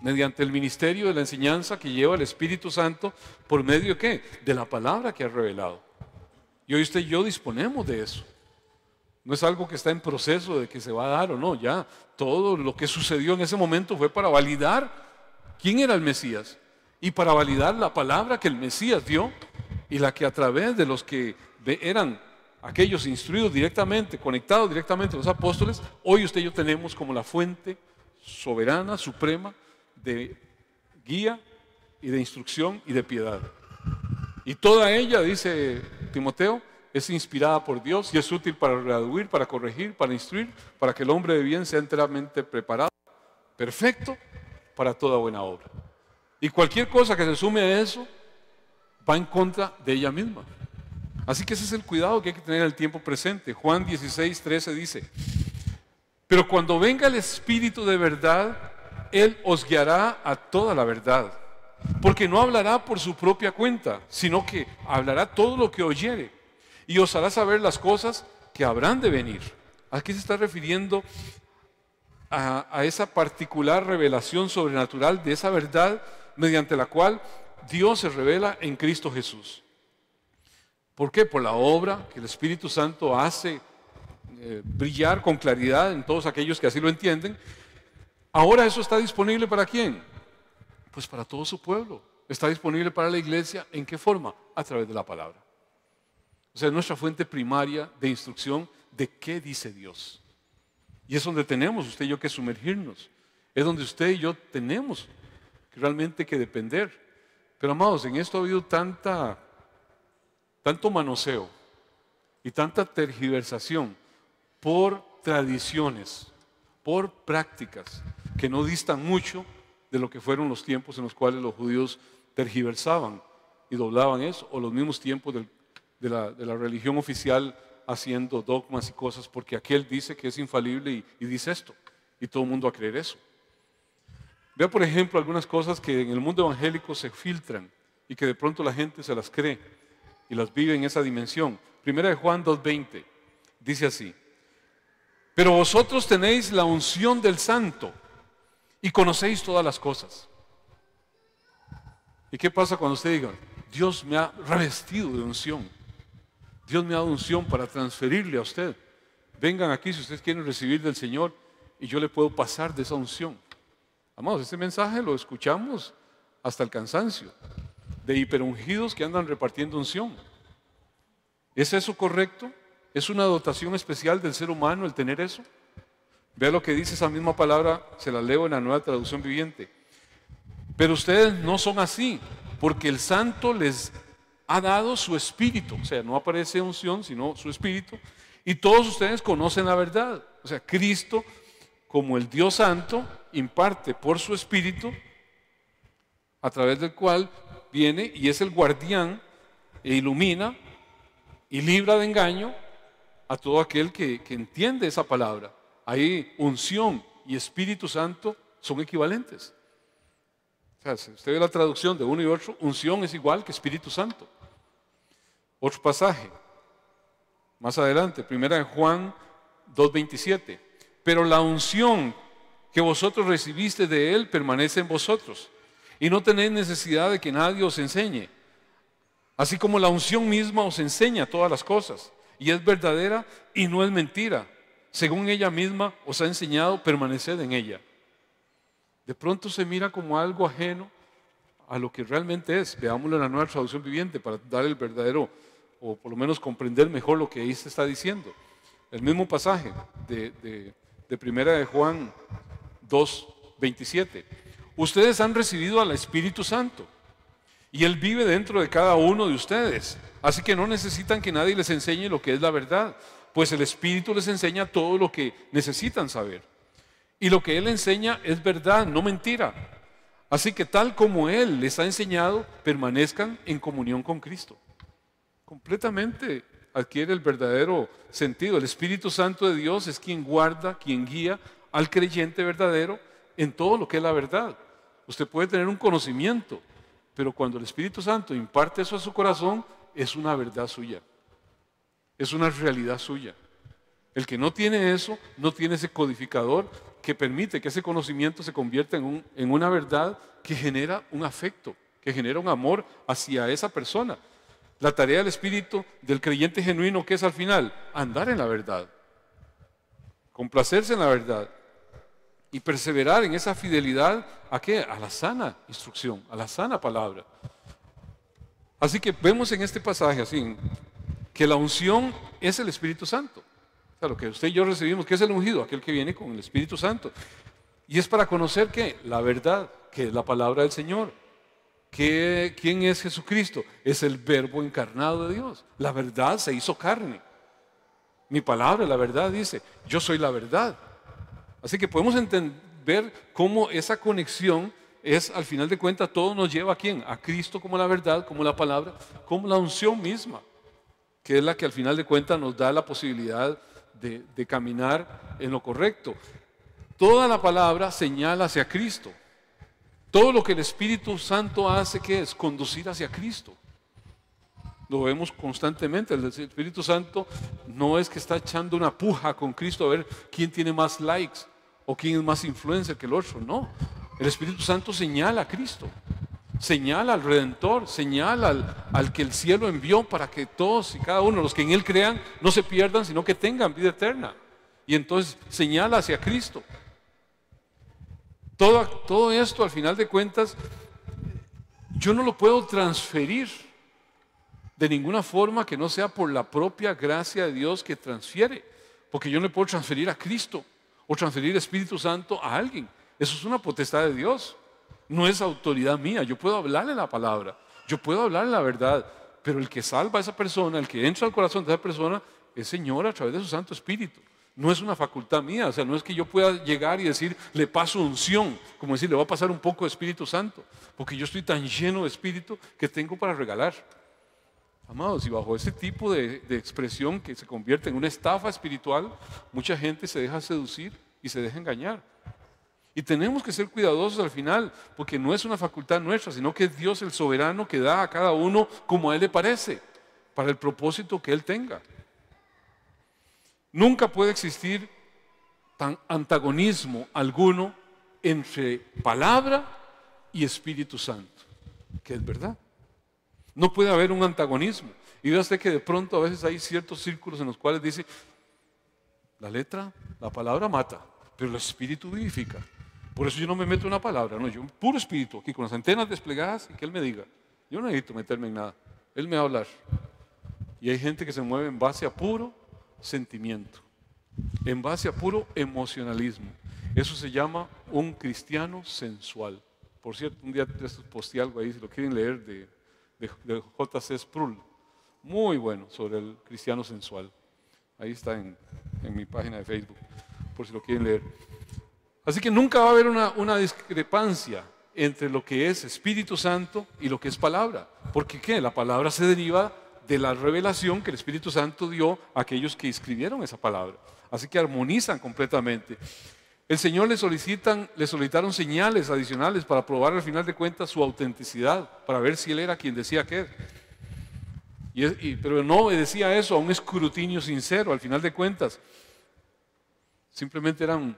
mediante el ministerio de la enseñanza que lleva el Espíritu Santo. ¿Por medio de qué? De la palabra que ha revelado. Y hoy usted y yo disponemos de eso. No es algo que está en proceso de que se va a dar o no. Ya todo lo que sucedió en ese momento fue para validar quién era el Mesías y para validar la palabra que el Mesías dio y la que a través de los que eran aquellos instruidos directamente, conectados directamente a los apóstoles, hoy usted y yo tenemos como la fuente soberana, suprema de guía y de instrucción y de piedad. Y toda ella, dice Timoteo, es inspirada por Dios y es útil para redarguir, para corregir, para instruir, para que el hombre de bien sea enteramente preparado, perfecto, para toda buena obra. Y cualquier cosa que se sume a eso va en contra de ella misma. Así que ese es el cuidado que hay que tener en el tiempo presente. Juan 16:13 dice: pero cuando venga el Espíritu de verdad, Él os guiará a toda la verdad, porque no hablará por su propia cuenta, sino que hablará todo lo que oyere, y os hará saber las cosas que habrán de venir. Aquí se está refiriendo a esa particular revelación sobrenatural de esa verdad mediante la cual Dios se revela en Cristo Jesús. ¿Por qué? Por la obra que el Espíritu Santo hace brillar con claridad en todos aquellos que así lo entienden. Ahora eso está disponible ¿para quién? Pues para todo su pueblo. Está disponible para la iglesia. ¿En qué forma? A través de la palabra. O sea, es nuestra fuente primaria de instrucción de qué dice Dios. Y es donde tenemos usted y yo que sumergirnos. Es donde usted y yo tenemos realmente que depender. Pero amados, en esto ha habido tanto manoseo y tanta tergiversación por tradiciones, por prácticas que no distan mucho de lo que fueron los tiempos en los cuales los judíos tergiversaban y doblaban eso, o los mismos tiempos de la religión oficial haciendo dogmas y cosas porque aquel dice que es infalible y dice esto, y todo el mundo a creer eso. Vea, por ejemplo, algunas cosas que en el mundo evangélico se filtran y que de pronto la gente se las cree y las vive en esa dimensión. Primera de Juan 2:20 dice así: pero vosotros tenéis la unción del Santo y conocéis todas las cosas. ¿Y qué pasa cuando usted diga: Dios me ha revestido de unción? Dios me ha dado unción para transferirle a usted. Vengan aquí si ustedes quieren recibir del Señor y yo le puedo pasar de esa unción. Amados, este mensaje lo escuchamos hasta el cansancio, de hiperungidos que andan repartiendo unción. ¿Es eso correcto? ¿Es una dotación especial del ser humano el tener eso? Vea lo que dice esa misma palabra, se la leo en la Nueva Traducción Viviente. Pero ustedes no son así, porque el Santo les ha dado su Espíritu. O sea, no aparece unción, sino su Espíritu. Y todos ustedes conocen la verdad. O sea, Cristo, como el Dios Santo, imparte por su Espíritu, a través del cual viene y es el guardián e ilumina y libra de engaño a todo aquel que entiende esa palabra. Ahí unción y Espíritu Santo son equivalentes. O sea, si usted ve la traducción de uno y otro, unción es igual que Espíritu Santo. Otro pasaje, más adelante, primera de Juan 2:27. Pero la unción que vosotros recibiste de Él permanece en vosotros, y no tenéis necesidad de que nadie os enseñe. Así como la unción misma os enseña todas las cosas, y es verdadera y no es mentira. Según ella misma os ha enseñado, permaneced en ella. De pronto se mira como algo ajeno a lo que realmente es. Veámoslo en la Nueva Traducción Viviente para dar el verdadero, o por lo menos comprender mejor lo que ahí se está diciendo. El mismo pasaje de primera de Juan 2:27. Ustedes han recibido al Espíritu Santo y Él vive dentro de cada uno de ustedes. Así que no necesitan que nadie les enseñe lo que es la verdad, pues el Espíritu les enseña todo lo que necesitan saber. Y lo que Él enseña es verdad, no mentira. Así que tal como Él les ha enseñado, permanezcan en comunión con Cristo. Completamente adquiere el verdadero sentido. El Espíritu Santo de Dios es quien guarda, quien guía al creyente verdadero en todo lo que es la verdad. Usted puede tener un conocimiento, pero cuando el Espíritu Santo imparte eso a su corazón, es una verdad suya. Es una realidad suya. El que no tiene eso, no tiene ese codificador que permite que ese conocimiento se convierta en una verdad que genera un afecto, que genera un amor hacia esa persona. La tarea del Espíritu del creyente genuino, ¿qué es al final? Andar en la verdad, complacerse en la verdad y perseverar en esa fidelidad. ¿A qué? A la sana instrucción, a la sana palabra. Así que vemos en este pasaje así, que la unción es el Espíritu Santo. O sea, lo que usted y yo recibimos, ¿qué es el ungido? Aquel que viene con el Espíritu Santo. Y es para conocer ¿qué? La verdad, que es la palabra del Señor, ¿Quién es Jesucristo? Es el Verbo encarnado de Dios. La verdad se hizo carne. Mi palabra, la verdad, dice, yo soy la verdad. Así que podemos ver cómo esa conexión es, al final de cuentas, todo nos lleva ¿a quién? A Cristo como la verdad, como la palabra, como la unción misma, que es la que al final de cuentas nos da la posibilidad de caminar en lo correcto. Toda la palabra señala hacia Cristo. Todo lo que el Espíritu Santo hace, ¿qué es? Conducir hacia Cristo. Lo vemos constantemente. El Espíritu Santo no es que está echando una puja con Cristo a ver quién tiene más likes o quién es más influencer que el otro. No. El Espíritu Santo señala a Cristo. Señala al Redentor. Señala al que el cielo envió para que todos y cada uno, los que en Él crean, no se pierdan, sino que tengan vida eterna. Y entonces señala hacia Cristo. Todo esto, al final de cuentas, yo no lo puedo transferir de ninguna forma que no sea por la propia gracia de Dios que transfiere. Porque yo no le puedo transferir a Cristo o transferir el Espíritu Santo a alguien. Eso es una potestad de Dios. No es autoridad mía. Yo puedo hablarle la palabra, yo puedo hablarle la verdad, pero el que salva a esa persona, el que entra al corazón de esa persona, es Señor a través de su Santo Espíritu. No es una facultad mía, o sea, no es que yo pueda llegar y decir, le paso unción, como decir, le va a pasar un poco de Espíritu Santo, porque yo estoy tan lleno de Espíritu que tengo para regalar. Amados, y bajo ese tipo de expresión que se convierte en una estafa espiritual, mucha gente se deja seducir y se deja engañar. Y tenemos que ser cuidadosos al final, porque no es una facultad nuestra, sino que es Dios el soberano que da a cada uno como a Él le parece, para el propósito que Él tenga. Nunca puede existir antagonismo alguno entre palabra y Espíritu Santo, que es verdad. No puede haber un antagonismo. Y vea usted que de pronto a veces hay ciertos círculos en los cuales dice, la palabra mata, pero el Espíritu vivifica. Por eso yo no me meto en una palabra, no, yo puro Espíritu, aquí con las antenas desplegadas y que Él me diga. Yo no necesito meterme en nada, Él me va a hablar. Y hay gente que se mueve en base a puro sentimiento, en base a puro emocionalismo. Eso se llama un cristiano sensual. Por cierto, un día posté algo ahí, si lo quieren leer, de J.C. Sproul, muy bueno, sobre el cristiano sensual. Ahí está en mi página de Facebook, por si lo quieren leer. Así que nunca va a haber una discrepancia entre lo que es Espíritu Santo y lo que es palabra. Porque ¿qué? La palabra se deriva de la revelación que el Espíritu Santo dio a aquellos que escribieron esa palabra. Así que armonizan completamente. El Señor le solicitaron señales adicionales para probar al final de cuentas su autenticidad, para ver si Él era quien decía que es. Pero no obedecía eso a un escrutinio sincero, al final de cuentas. Simplemente eran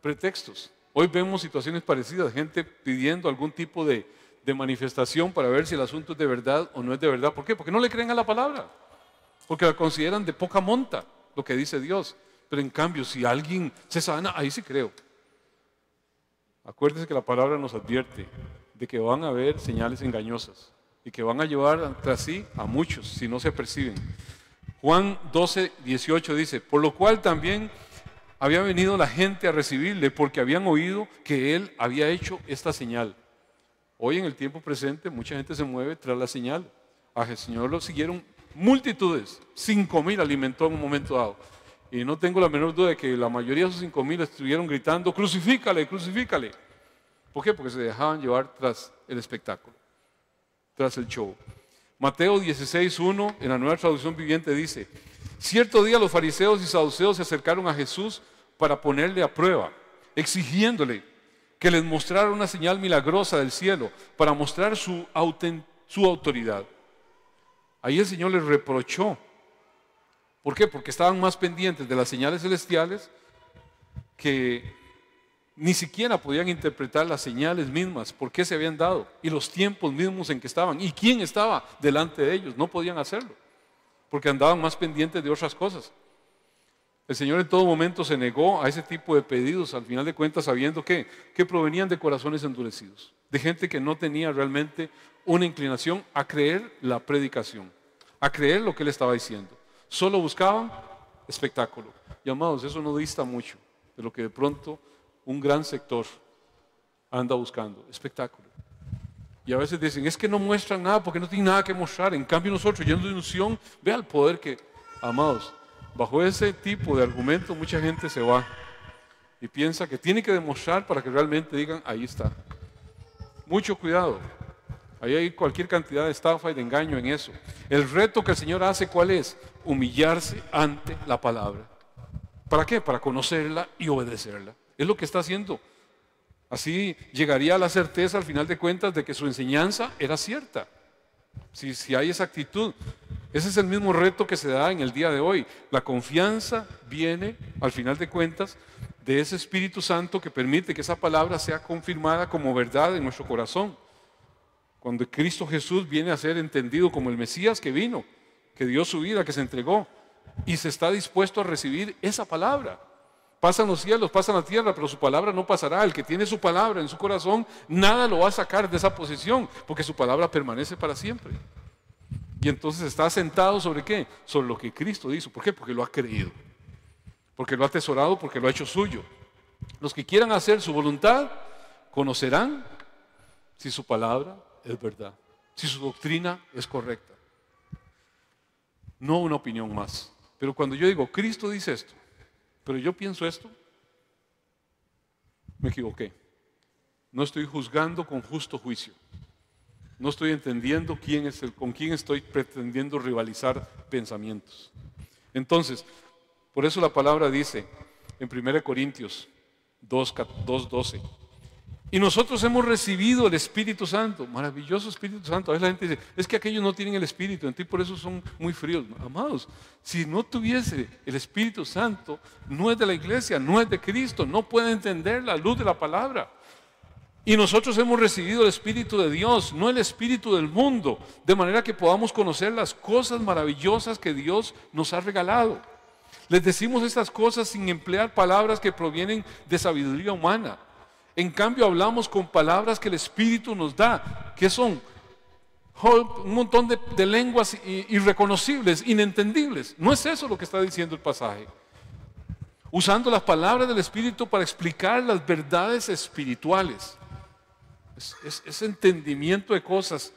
pretextos. Hoy vemos situaciones parecidas, gente pidiendo algún tipo de manifestación para ver si el asunto es de verdad o no es de verdad. ¿Por qué? Porque no le creen a la palabra, porque la consideran de poca monta, lo que dice Dios. Pero en cambio, si alguien se sana, ahí sí creo. Acuérdese que la palabra nos advierte de que van a haber señales engañosas y que van a llevar tras sí a muchos si no se perciben. Juan 12:18 dice, por lo cual también había venido la gente a recibirle porque habían oído que Él había hecho esta señal. Hoy en el tiempo presente mucha gente se mueve tras la señal. A Señor lo siguieron multitudes, 5,000 alimentó en un momento dado. Y no tengo la menor duda de que la mayoría de esos 5,000 estuvieron gritando, crucifícale, crucifícale. ¿Por qué? Porque se dejaban llevar tras el espectáculo, tras el show. Mateo 16:1 en la Nueva Traducción Viviente dice, cierto día los fariseos y saduceos se acercaron a Jesús para ponerle a prueba, exigiéndole que les mostrara una señal milagrosa del cielo para mostrar su autoridad. Ahí el Señor les reprochó. ¿Por qué? Porque estaban más pendientes de las señales celestiales que ni siquiera podían interpretar las señales mismas, por qué se habían dado y los tiempos mismos en que estaban y quién estaba delante de ellos. No podían hacerlo porque andaban más pendientes de otras cosas. El Señor en todo momento se negó a ese tipo de pedidos, al final de cuentas sabiendo que provenían de corazones endurecidos, de gente que no tenía realmente una inclinación a creer la predicación, a creer lo que Él estaba diciendo. Solo buscaban espectáculo. Y amados, eso no dista mucho de lo que de pronto un gran sector anda buscando, espectáculo. Y a veces dicen, es que no muestran nada porque no tienen nada que mostrar. En cambio nosotros, llenos de unción, vea el poder que, amados, bajo ese tipo de argumento mucha gente se va y piensa que tiene que demostrar para que realmente digan, ahí está. Mucho cuidado. Ahí hay cualquier cantidad de estafa y de engaño en eso. El reto que el Señor hace, ¿cuál es? Humillarse ante la palabra. ¿Para qué? Para conocerla y obedecerla. Es lo que está haciendo. Así llegaría a la certeza al final de cuentas de que su enseñanza era cierta. Si hay esa actitud. Ese es el mismo reto que se da en el día de hoy. La confianza viene al final de cuentas de ese Espíritu Santo que permite que esa palabra sea confirmada como verdad en nuestro corazón. Cuando Cristo Jesús viene a ser entendido como el Mesías que vino, que dio su vida, que se entregó y se está dispuesto a recibir esa palabra. Pasan los cielos, pasan la tierra, pero su palabra no pasará. El que tiene su palabra en su corazón, nada lo va a sacar de esa posición, porque su palabra permanece para siempre. Y entonces está sentado ¿sobre qué? Sobre lo que Cristo hizo. ¿Por qué? Porque lo ha creído, porque lo ha atesorado, porque lo ha hecho suyo. Los que quieran hacer su voluntad, conocerán si su palabra es verdad, si su doctrina es correcta. No una opinión más. Pero cuando yo digo, Cristo dice esto, pero yo pienso esto, me equivoqué. No estoy juzgando con justo juicio. No estoy entendiendo con quién estoy pretendiendo rivalizar pensamientos. Entonces, por eso la palabra dice en 1 Corintios 2:12, y nosotros hemos recibido el Espíritu Santo, maravilloso Espíritu Santo. A veces la gente dice, es que aquellos no tienen el Espíritu, en ti por eso son muy fríos. Amados, si no tuviese el Espíritu Santo, no es de la iglesia, no es de Cristo, no puede entender la luz de la palabra. Y nosotros hemos recibido el Espíritu de Dios, no el Espíritu del mundo, de manera que podamos conocer las cosas maravillosas que Dios nos ha regalado. Les decimos estas cosas sin emplear palabras que provienen de sabiduría humana. En cambio hablamos con palabras que el Espíritu nos da, que son un montón de lenguas irreconocibles, inentendibles. No es eso lo que está diciendo el pasaje. Usando las palabras del Espíritu para explicar las verdades espirituales. Es entendimiento de cosas.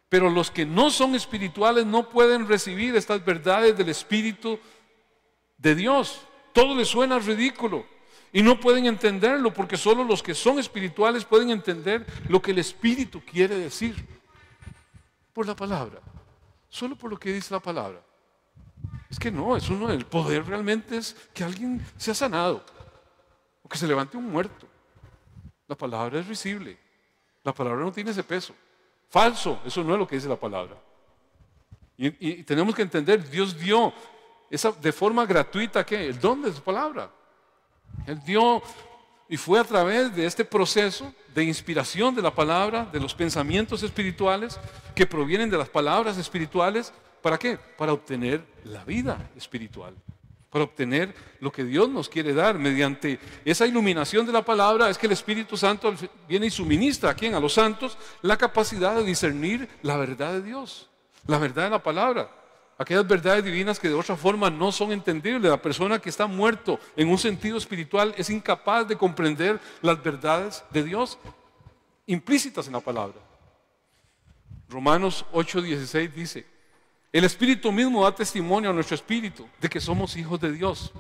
Pero los que no son espirituales no pueden recibir estas verdades del Espíritu de Dios. Todo les suena ridículo. Y no pueden entenderlo porque solo los que son espirituales pueden entender lo que el Espíritu quiere decir. Por la palabra. Solo por lo que dice la palabra. Es que no, eso no, el poder realmente es que alguien sea sanado. O que se levante un muerto. La palabra es visible. La palabra no tiene ese peso. Falso, eso no es lo que dice la palabra. Y tenemos que entender, Dios dio esa, de forma gratuita, ¿qué? El don de su palabra. Él dio, y fue a través de este proceso de inspiración de la palabra, de los pensamientos espirituales que provienen de las palabras espirituales. ¿Para qué? Para obtener la vida espiritual, para obtener lo que Dios nos quiere dar mediante esa iluminación de la palabra. Es que el Espíritu Santo viene y suministra a quien, a los santos, la capacidad de discernir la verdad de Dios, la verdad de la palabra. Aquellas verdades divinas que de otra forma no son entendibles. La persona que está muerto en un sentido espiritual es incapaz de comprender las verdades de Dios implícitas en la palabra. Romanos 8:16 dice, el Espíritu mismo da testimonio a nuestro espíritu de que somos hijos de Dios.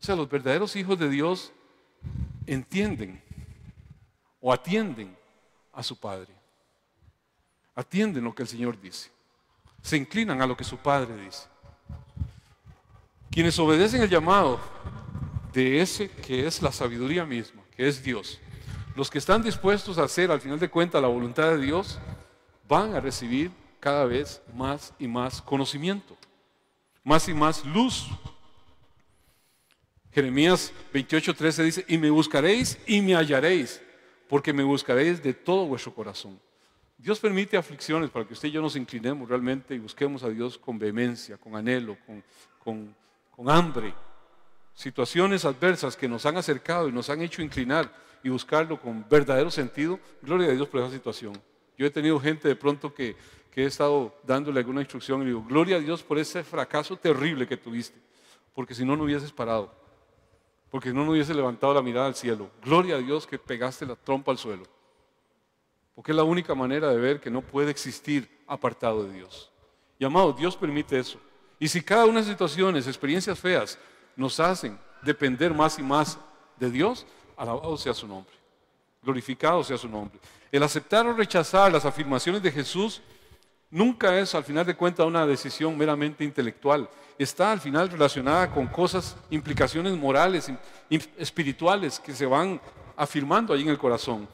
O sea, los verdaderos hijos de Dios entienden o atienden a su Padre. Atienden lo que el Señor dice. Se inclinan a lo que su Padre dice. Quienes obedecen el llamado de ese que es la sabiduría misma, que es Dios, los que están dispuestos a hacer al final de cuentas la voluntad de Dios, van a recibir cada vez más y más conocimiento, más y más luz. Jeremías 28:13 dice, y me buscaréis y me hallaréis, porque me buscaréis de todo vuestro corazón. Dios permite aflicciones para que usted y yo nos inclinemos realmente y busquemos a Dios con vehemencia, con anhelo, con hambre. Situaciones adversas que nos han acercado y nos han hecho inclinar y buscarlo con verdadero sentido. Gloria a Dios por esa situación. Yo he tenido gente de pronto que he estado dándole alguna instrucción y digo, gloria a Dios por ese fracaso terrible que tuviste, porque si no, no hubieses parado, porque si no, no hubieses levantado la mirada al cielo. Gloria a Dios que pegaste la trompa al suelo. porque es la única manera de ver que no puede existir apartado de Dios. Y amado, Dios permite eso. Y si cada una de las situaciones, experiencias feas, nos hacen depender más y más de Dios, alabado sea su nombre, glorificado sea su nombre. El aceptar o rechazar las afirmaciones de Jesús nunca es, al final de cuentas, una decisión meramente intelectual. Está al final relacionada con cosas, implicaciones morales, espirituales que se van afirmando ahí en el corazón.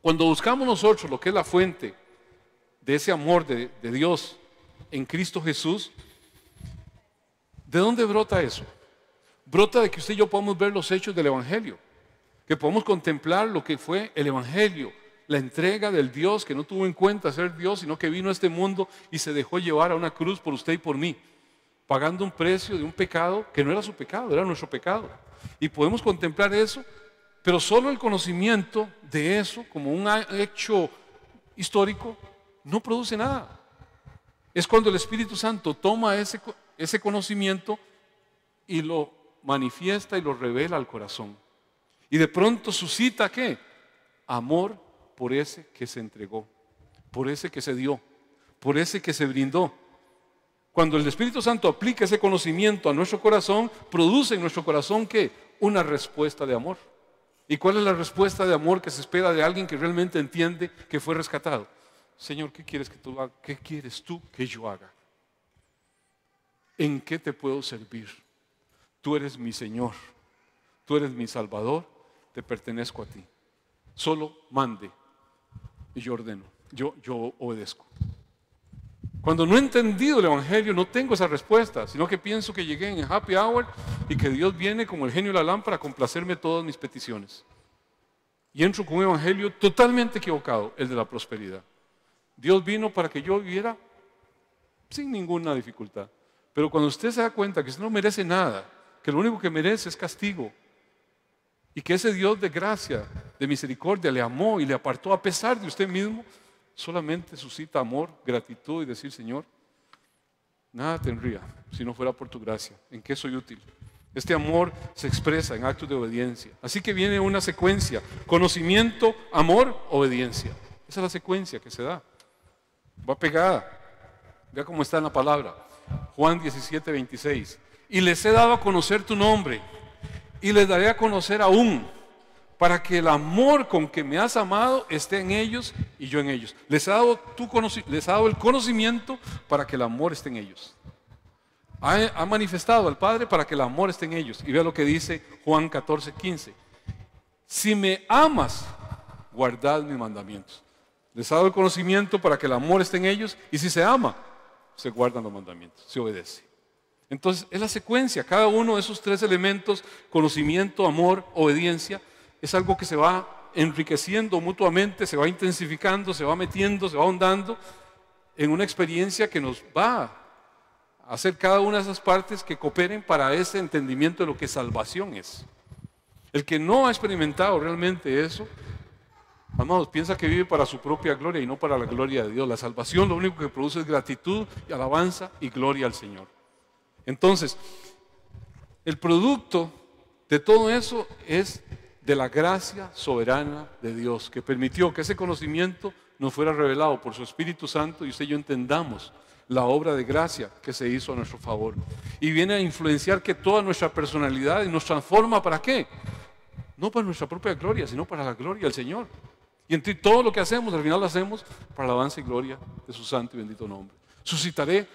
Cuando buscamos nosotros lo que es la fuente de ese amor de Dios en Cristo Jesús, ¿de dónde brota eso? Brota de que usted y yo podamos ver los hechos del Evangelio, que podamos contemplar lo que fue el Evangelio, la entrega del Dios que no tuvo en cuenta ser Dios, sino que vino a este mundo y se dejó llevar a una cruz por usted y por mí, pagando un precio de un pecado que no era su pecado, era nuestro pecado. Y podemos contemplar eso, pero solo el conocimiento de eso como un hecho histórico no produce nada. Es cuando el Espíritu Santo toma ese conocimiento y lo manifiesta y lo revela al corazón. Y de pronto suscita ¿qué? Amor por ese que se entregó, por ese que se dio, por ese que se brindó. Cuando el Espíritu Santo aplica ese conocimiento a nuestro corazón, produce en nuestro corazón ¿qué? Una respuesta de amor. ¿Y cuál es la respuesta de amor que se espera de alguien que realmente entiende que fue rescatado? Señor, ¿qué quieres que tú hagas? ¿Qué quieres tú que yo haga? ¿En qué te puedo servir? Tú eres mi Señor, tú eres mi Salvador, te pertenezco a ti. Solo mande y yo ordeno, yo obedezco. Cuando no he entendido el Evangelio, no tengo esa respuesta, sino que pienso que llegué en happy hour y que Dios viene como el genio de la lámpara a complacerme todas mis peticiones. Y entro con un Evangelio totalmente equivocado, el de la prosperidad. Dios vino para que yo viviera sin ninguna dificultad. Pero cuando usted se da cuenta que usted no merece nada, que lo único que merece es castigo, y que ese Dios de gracia, de misericordia, le amó y le apartó a pesar de usted mismo, solamente suscita amor, gratitud y decir, Señor, nada tendría si no fuera por tu gracia. ¿En qué soy útil? Este amor se expresa en actos de obediencia. Así que viene una secuencia: conocimiento, amor, obediencia. Esa es la secuencia que se da. Va pegada. Vea cómo está en la palabra. Juan 17, 26. Y les he dado a conocer tu nombre, y les daré a conocer aún, para que el amor con que me has amado esté en ellos y yo en ellos. Les ha dado el conocimiento para que el amor esté en ellos. Ha manifestado al Padre para que el amor esté en ellos. Y vea lo que dice Juan 14, 15. Si me amas, guardad mis mandamientos. Les ha dado el conocimiento para que el amor esté en ellos, y si se ama, se guardan los mandamientos, se obedece. Entonces es la secuencia, cada uno de esos tres elementos: conocimiento, amor, obediencia, es algo que se va enriqueciendo mutuamente, se va intensificando, se va metiendo, se va ahondando en una experiencia que nos va a hacer cada una de esas partes que cooperen para ese entendimiento de lo que salvación es. El que no ha experimentado realmente eso, amados, piensa que vive para su propia gloria y no para la gloria de Dios. La salvación lo único que produce es gratitud y alabanza y gloria al Señor. Entonces, el producto de todo eso es de la gracia soberana de Dios, que permitió que ese conocimiento nos fuera revelado por su Espíritu Santo y usted y yo entendamos la obra de gracia que se hizo a nuestro favor. Y viene a influenciar que toda nuestra personalidad y nos transforma, ¿para qué? No para nuestra propia gloria, sino para la gloria del Señor. Y en todo lo que hacemos, al final lo hacemos para la alabanza y gloria de su santo y bendito nombre. Suscitaré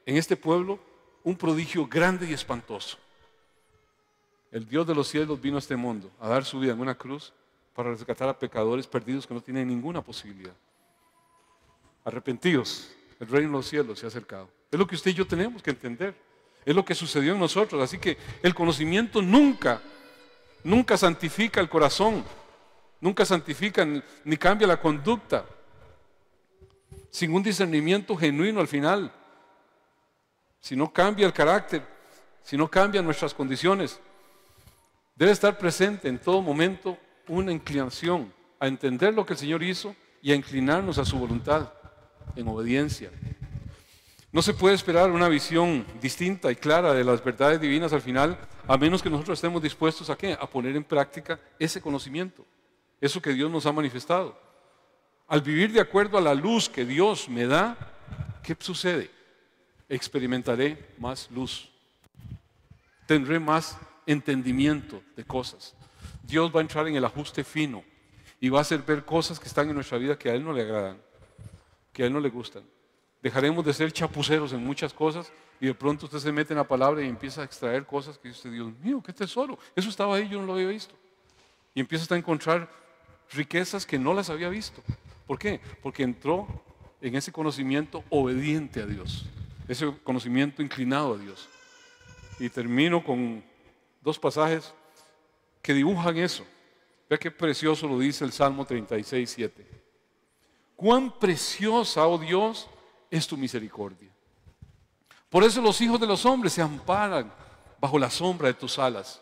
en este pueblo un prodigio grande y espantoso. El Dios de los cielos vino a este mundo a dar su vida en una cruz para rescatar a pecadores perdidos que no tienen ninguna posibilidad. Arrepentidos, el reino de los cielos se ha acercado. Es lo que usted y yo tenemos que entender. Es lo que sucedió en nosotros. Así que el conocimiento nunca santifica el corazón, nunca santifica ni cambia la conducta. Sin un discernimiento genuino al final, si no cambia el carácter, si no cambian nuestras condiciones, debe estar presente en todo momento una inclinación a entender lo que el Señor hizo y a inclinarnos a su voluntad en obediencia. No se puede esperar una visión distinta y clara de las verdades divinas al final, a menos que nosotros estemos dispuestos ¿a qué? A poner en práctica ese conocimiento, eso que Dios nos ha manifestado. Al vivir de acuerdo a la luz que Dios me da, ¿qué sucede? Experimentaré más luz. Tendré más entendimiento de cosas. Dios va a entrar en el ajuste fino y va a hacer ver cosas que están en nuestra vida que a Él no le agradan, que a Él no le gustan. Dejaremos de ser chapuceros en muchas cosas y de pronto usted se mete en la palabra y empieza a extraer cosas que dice, Dios mío, qué tesoro. Eso estaba ahí, yo no lo había visto. Y empieza a encontrar riquezas que no las había visto. ¿Por qué? Porque entró en ese conocimiento obediente a Dios, ese conocimiento inclinado a Dios. Y termino con dos pasajes que dibujan eso. Vea qué precioso lo dice el Salmo 36:7. Cuán preciosa, oh Dios, es tu misericordia. Por eso los hijos de los hombres se amparan bajo la sombra de tus alas.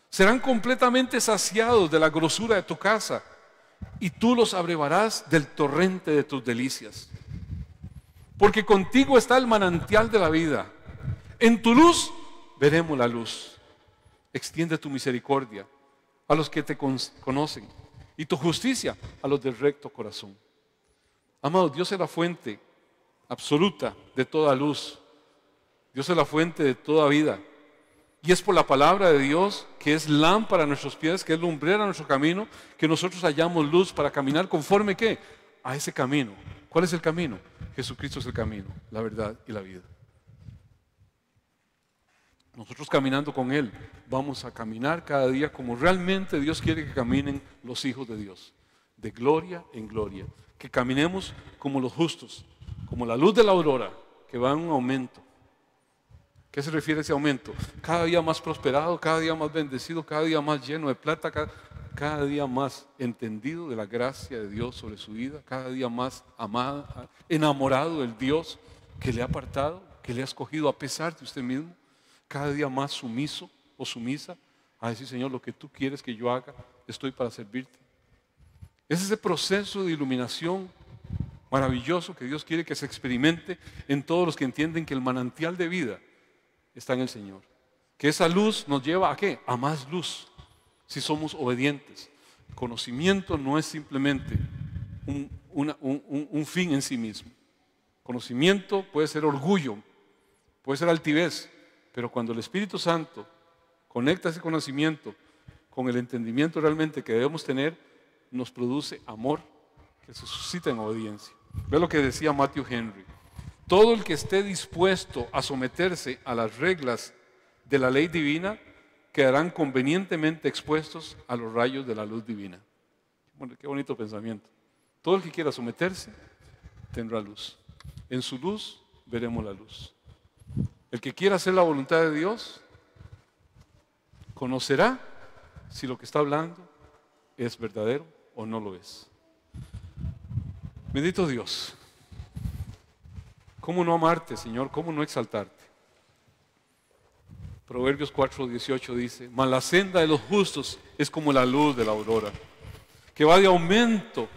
Serán completamente saciados de la grosura de tu casa, y tú los abrevarás del torrente de tus delicias. Porque contigo está el manantial de la vida. En tu luz veremos la luz. Extiende tu misericordia a los que te conocen y tu justicia a los del recto corazón. Amados, Dios es la fuente absoluta de toda luz. Dios es la fuente de toda vida. Y es por la palabra de Dios, que es lámpara a nuestros pies, que es lumbrera a nuestro camino, que nosotros hallamos luz para caminar conforme ¿qué? A ese camino. ¿Cuál es el camino? Jesucristo es el camino, la verdad y la vida. Nosotros caminando con Él, vamos a caminar cada día como realmente Dios quiere que caminen los hijos de Dios, de gloria en gloria. Que caminemos como los justos, como la luz de la aurora, que va en un aumento. ¿Qué se refiere a ese aumento? Cada día más prosperado, cada día más bendecido, cada día más lleno de plata, cada día más entendido de la gracia de Dios sobre su vida, cada día más amado, enamorado del Dios que le ha apartado, que le ha escogido a pesar de usted mismo, cada día más sumiso o sumisa a decir, Señor, lo que tú quieres que yo haga, estoy para servirte. Es ese proceso de iluminación maravilloso que Dios quiere que se experimente en todos los que entienden que el manantial de vida está en el Señor. Que esa luz nos lleva ¿a qué? A más luz, si somos obedientes. Conocimiento no es simplemente un fin en sí mismo. Conocimiento puede ser orgullo, puede ser altivez, pero cuando el Espíritu Santo conecta ese conocimiento con el entendimiento realmente que debemos tener, nos produce amor que se suscita en obediencia. Ve lo que decía Matthew Henry. Todo el que esté dispuesto a someterse a las reglas de la ley divina quedarán convenientemente expuestos a los rayos de la luz divina. Bueno, qué bonito pensamiento. Todo el que quiera someterse tendrá luz. En su luz veremos la luz. El que quiera hacer la voluntad de Dios conocerá si lo que está hablando es verdadero o no lo es. Bendito Dios. ¿Cómo no amarte, Señor? ¿Cómo no exaltarte? Proverbios 4:18 dice, mas la senda de los justos es como la luz de la aurora, que va de aumento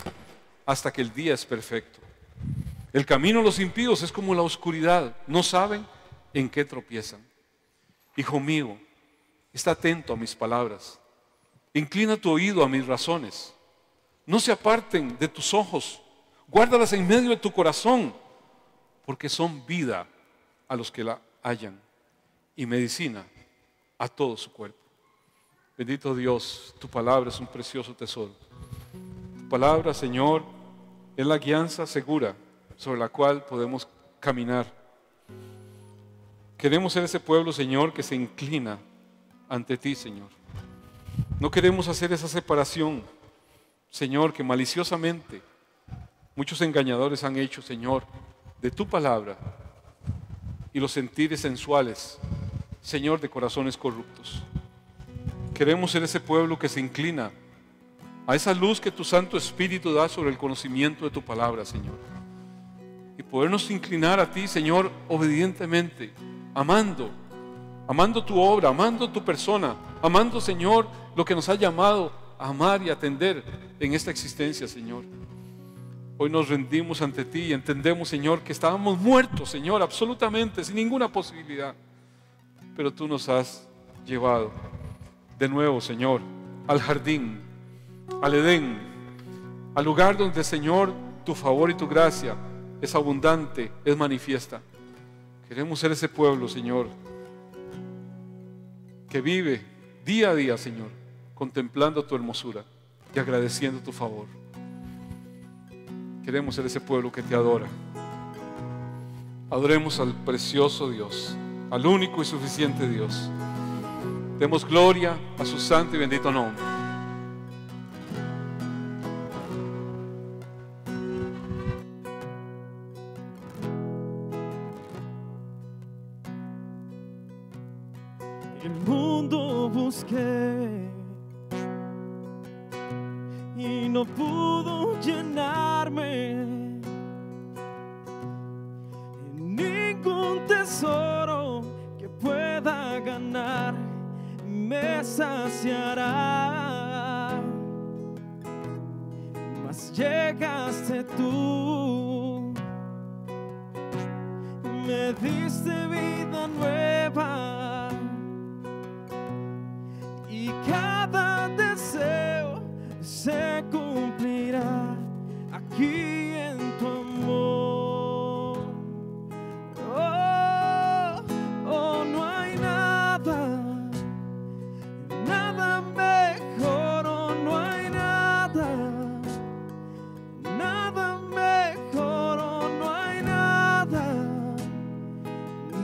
hasta que el día es perfecto. El camino de los impíos es como la oscuridad, no saben en qué tropiezan. Hijo mío, está atento a mis palabras, inclina tu oído a mis razones, no se aparten de tus ojos, guárdalas en medio de tu corazón, porque son vida a los que la hallan y medicina a todo su cuerpo. Bendito Dios, tu palabra es un precioso tesoro. Tu palabra, Señor, es la guianza segura sobre la cual podemos caminar. Queremos ser ese pueblo, Señor, que se inclina ante ti, Señor. No queremos hacer esa separación, Señor, que maliciosamente muchos engañadores han hecho, Señor, de tu palabra y los sentires sensuales, Señor, de corazones corruptos. Queremos ser ese pueblo que se inclina a esa luz que tu Santo Espíritu da sobre el conocimiento de tu palabra, Señor. Y podernos inclinar a ti, Señor, obedientemente, amando tu obra, amando tu persona, amando, Señor, lo que nos ha llamado a amar y atender en esta existencia, Señor. Hoy nos rendimos ante ti y entendemos, Señor, que estábamos muertos, Señor, absolutamente, sin ninguna posibilidad. Pero tú nos has llevado de nuevo, Señor, al jardín, al Edén, al lugar donde, Señor, tu favor y tu gracia es abundante, es manifiesta. Queremos ser ese pueblo, Señor, que vive día a día, Señor, contemplando tu hermosura y agradeciendo tu favor. Queremos ser ese pueblo que te adora. Adoremos al precioso Dios, al único y suficiente Dios. Demos gloria a su santo y bendito nombre. El mundo busqué y no pudo llenarme. Ningún tesoro que pueda ganar me saciará. Mas llegaste tú, me diste vida nueva, y cada deseo se cumplirá aquí en tu amor. Oh, oh, no hay nada, nada mejor, oh, no hay nada, nada mejor, oh, no hay nada,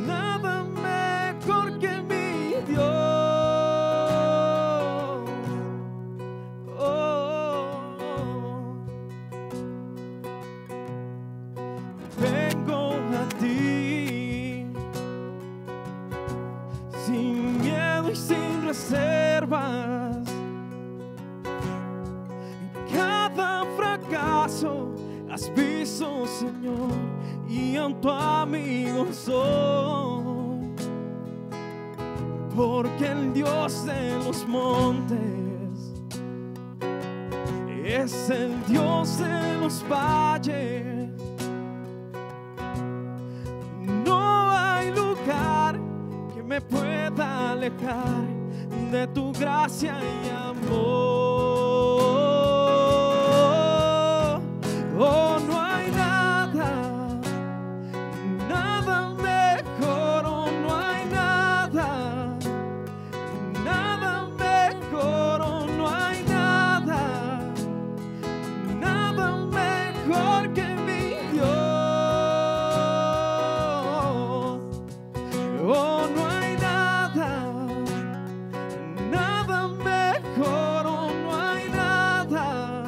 nada mejor que mi Dios. Vengo a ti sin miedo y sin reservas. Cada fracaso has visto, Señor, y aun tu amigo soy, porque el Dios de los montes es el Dios de los valles. No hay lugar que me pueda alejar de tu gracia y amor. Oh, no hay nada, nada mejor, oh, no hay nada, nada mejor, oh, no hay nada, nada mejor que mi Dios. Oh, no hay nada, nada mejor, oh, no hay nada,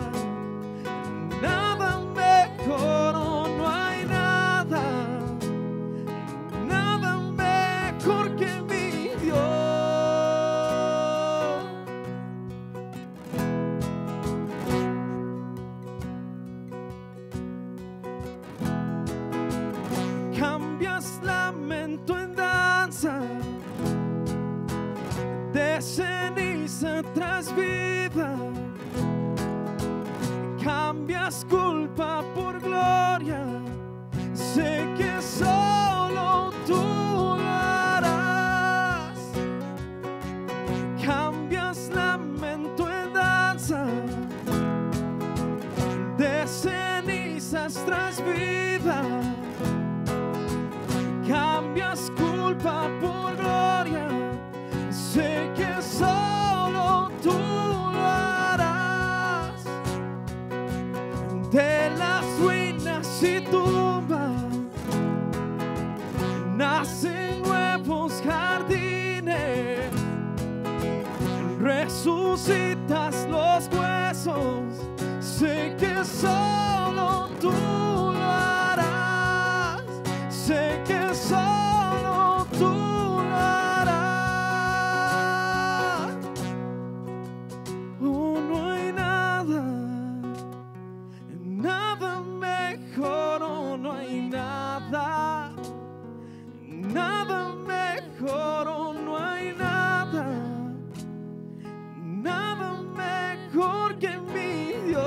nada mejor, oh, no hay nada, nada mejor que mi Dios. Cambias lamento en danza, de ceniza tras vida. Cambias culpa por gloria, sé que solo tú lo harás. Cambias lamento en danza, de cenizas tras vida. Cambias culpa por gloria, sé que solo tú lo harás. De las ruinas y tumbas nacen nuevos jardines, resucitas los huesos, sé que solo tú lo harás, sé que solo tú lo harás. Oh, no hay nada, nada mejor, oh, no hay nada, nada mejor, oh, no hay nada, nada mejor que mi Dios.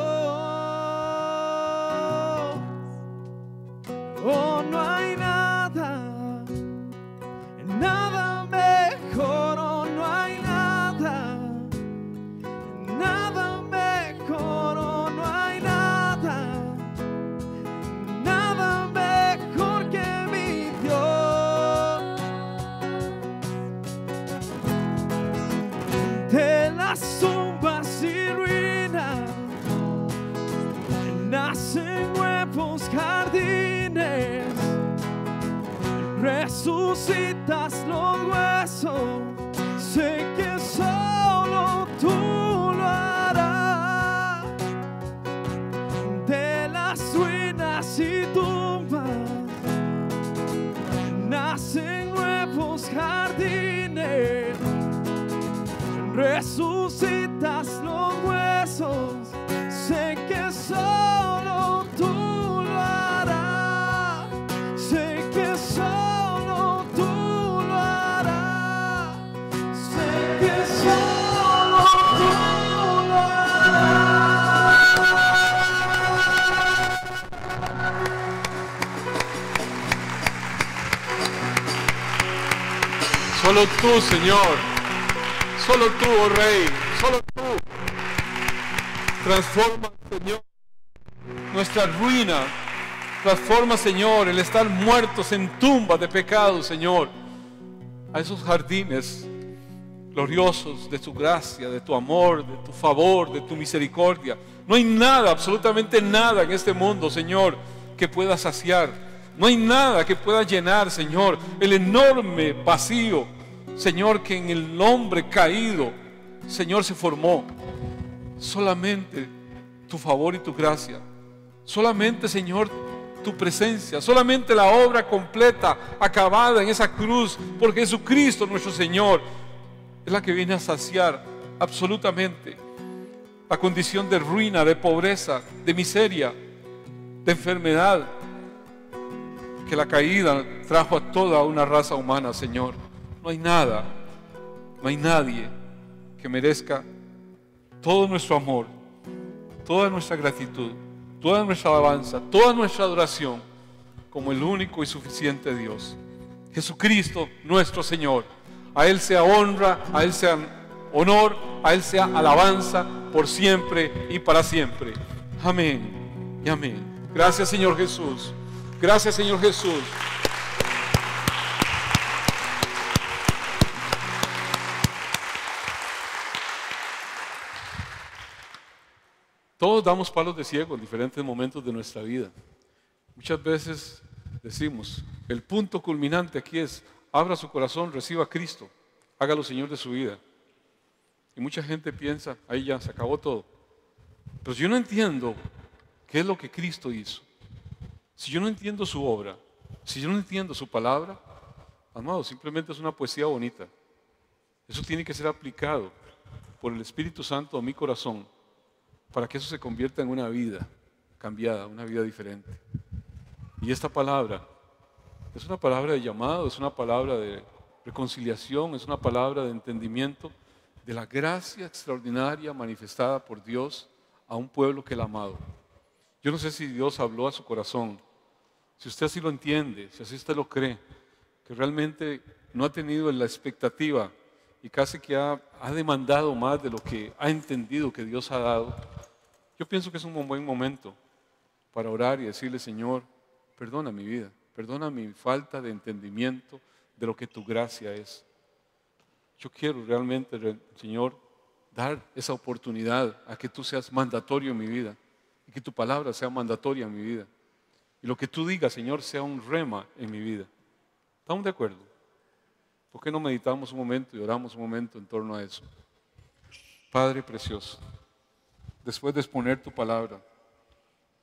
las tumbas y ruinas nacen nuevos jardines, resucitas los huesos, sé que solo tú lo harás. De las ruinas y tumbas nacen nuevos jardines, resucitas los huesos, sé que solo tú lo harás, sé que solo tú lo harás, sé que solo tú lo harás. Solo tú, Señor, solo tú, oh Rey, solo tú. Transforma, Señor, nuestra ruina. Transforma, Señor, el estar muertos en tumbas de pecado, Señor, a esos jardines gloriosos de tu gracia, de tu amor, de tu favor, de tu misericordia. No hay nada, absolutamente nada en este mundo, Señor, que pueda saciar. No hay nada que pueda llenar, Señor, el enorme vacío, Señor, que en el hombre caído, Señor, se formó. Solamente tu favor y tu gracia. Solamente, Señor, tu presencia. Solamente la obra completa, acabada en esa cruz por Jesucristo nuestro Señor, es la que viene a saciar absolutamente la condición de ruina, de pobreza, de miseria, de enfermedad que la caída trajo a toda una raza humana, Señor. No hay nada, no hay nadie que merezca todo nuestro amor, toda nuestra gratitud, toda nuestra alabanza, toda nuestra adoración, como el único y suficiente Dios, Jesucristo nuestro Señor. A Él sea honra, a Él sea honor, a Él sea alabanza por siempre y para siempre. Amén y amén. Gracias, Señor Jesús. Gracias, Señor Jesús. Todos damos palos de ciego en diferentes momentos de nuestra vida. Muchas veces decimos, el punto culminante aquí es, abra su corazón, reciba a Cristo, hágalo Señor de su vida. Y mucha gente piensa, ahí ya, se acabó todo. Pero si yo no entiendo qué es lo que Cristo hizo, si yo no entiendo su obra, si yo no entiendo su palabra, amado, simplemente es una poesía bonita. Eso tiene que ser aplicado por el Espíritu Santo a mi corazón, para que eso se convierta en una vida cambiada, una vida diferente. Y esta palabra es una palabra de llamado, es una palabra de reconciliación, es una palabra de entendimiento de la gracia extraordinaria manifestada por Dios a un pueblo que Él ha amado. Yo no sé si Dios habló a su corazón, si usted así lo entiende, si así usted lo cree, que realmente no ha tenido la expectativa y casi que ha demandado más de lo que ha entendido que Dios ha dado. Yo pienso que es un buen momento para orar y decirle, Señor, perdona mi vida, perdona mi falta de entendimiento de lo que tu gracia es. Yo quiero realmente, Señor, dar esa oportunidad a que tú seas mandatorio en mi vida y que tu palabra sea mandatoria en mi vida. Y lo que tú digas, Señor, sea un rema en mi vida. ¿Estamos de acuerdo? ¿Por qué no meditamos un momento y oramos un momento en torno a eso? Padre precioso, después de exponer tu palabra,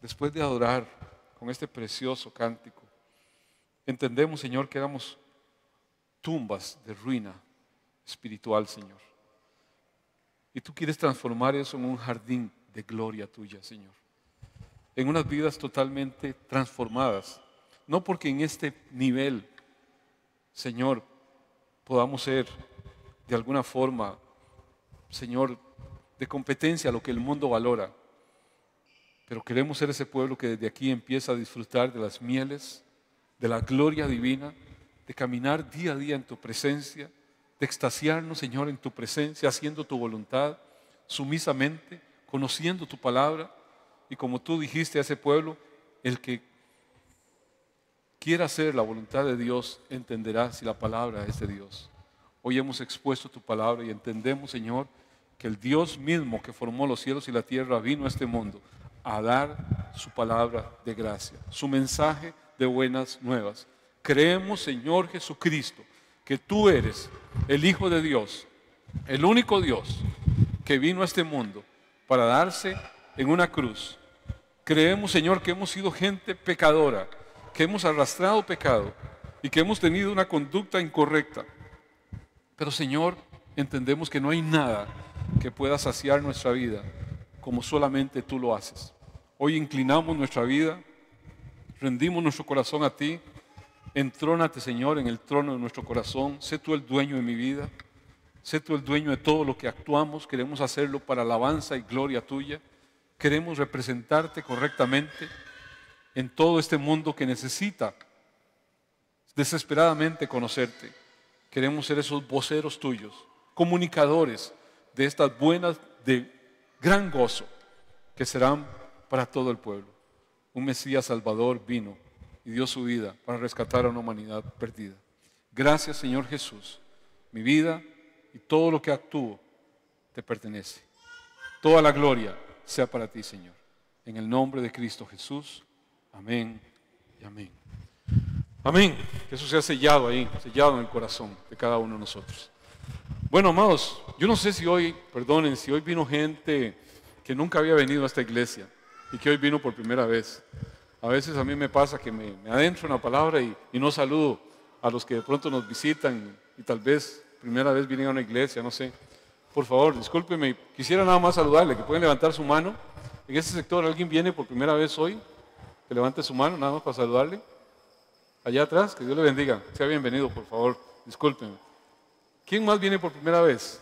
después de adorar con este precioso cántico, entendemos, Señor, que éramos tumbas de ruina espiritual, Señor. Y tú quieres transformar eso en un jardín de gloria tuya, Señor. En unas vidas totalmente transformadas. No porque en este nivel, Señor, podamos ser de alguna forma, Señor, de competencia a lo que el mundo valora. Pero queremos ser ese pueblo que desde aquí empieza a disfrutar de las mieles, de la gloria divina, de caminar día a día en tu presencia, de extasiarnos, Señor, en tu presencia, haciendo tu voluntad, sumisamente, conociendo tu palabra. Y como tú dijiste a ese pueblo, el que quiera hacer la voluntad de Dios entenderá si la palabra es de Dios. Hoy hemos expuesto tu palabra y entendemos, Señor, que el Dios mismo que formó los cielos y la tierra vino a este mundo a dar su palabra de gracia, su mensaje de buenas nuevas. Creemos, Señor Jesucristo, que tú eres el Hijo de Dios, el único Dios que vino a este mundo para darse en una cruz. Creemos, Señor, que hemos sido gente pecadora, que hemos arrastrado pecado y que hemos tenido una conducta incorrecta. Pero, Señor, entendemos que no hay nada que pueda saciar nuestra vida como solamente tú lo haces. Hoy inclinamos nuestra vida, rendimos nuestro corazón a ti. Entrónate, Señor, en el trono de nuestro corazón. Sé tú el dueño de mi vida. Sé tú el dueño de todo lo que actuamos. Queremos hacerlo para alabanza y gloria tuya. Queremos representarte correctamente en todo este mundo que necesita desesperadamente conocerte. Queremos ser esos voceros tuyos, comunicadores de estas buenas de gran gozo que serán para todo el pueblo. Un Mesías Salvador vino y dio su vida para rescatar a una humanidad perdida. Gracias, Señor Jesús. Mi vida y todo lo que actúo te pertenece. Toda la gloria sea para ti, Señor. En el nombre de Cristo Jesús. Amén y amén. Amén. Que eso sea sellado ahí, sellado en el corazón de cada uno de nosotros. Bueno, amados, yo no sé si hoy, perdonen, si hoy vino gente que nunca había venido a esta iglesia y que hoy vino por primera vez. A veces a mí me pasa que me adentro en la palabra y no saludo a los que de pronto nos visitan y tal vez primera vez vienen a una iglesia, no sé. Por favor, discúlpeme, quisiera nada más saludarle, que pueden levantar su mano. En este sector, ¿alguien viene por primera vez hoy? Que levante su mano, nada más para saludarle. Allá atrás, que Dios le bendiga. Sea bienvenido, por favor, discúlpeme. ¿Quién más viene por primera vez?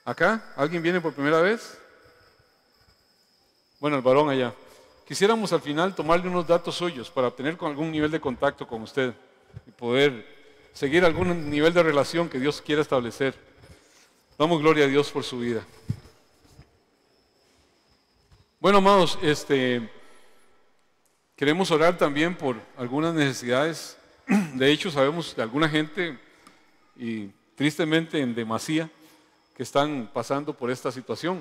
¿Acá? ¿Alguien viene por primera vez? Bueno, el varón allá. Quisiéramos al final tomarle unos datos suyos para tener algún nivel de contacto con usted y poder seguir algún nivel de relación que Dios quiera establecer. Damos gloria a Dios por su vida. Bueno, amados, queremos orar también por algunas necesidades. De hecho, sabemos de alguna gente, y tristemente en demasía, que están pasando por esta situación.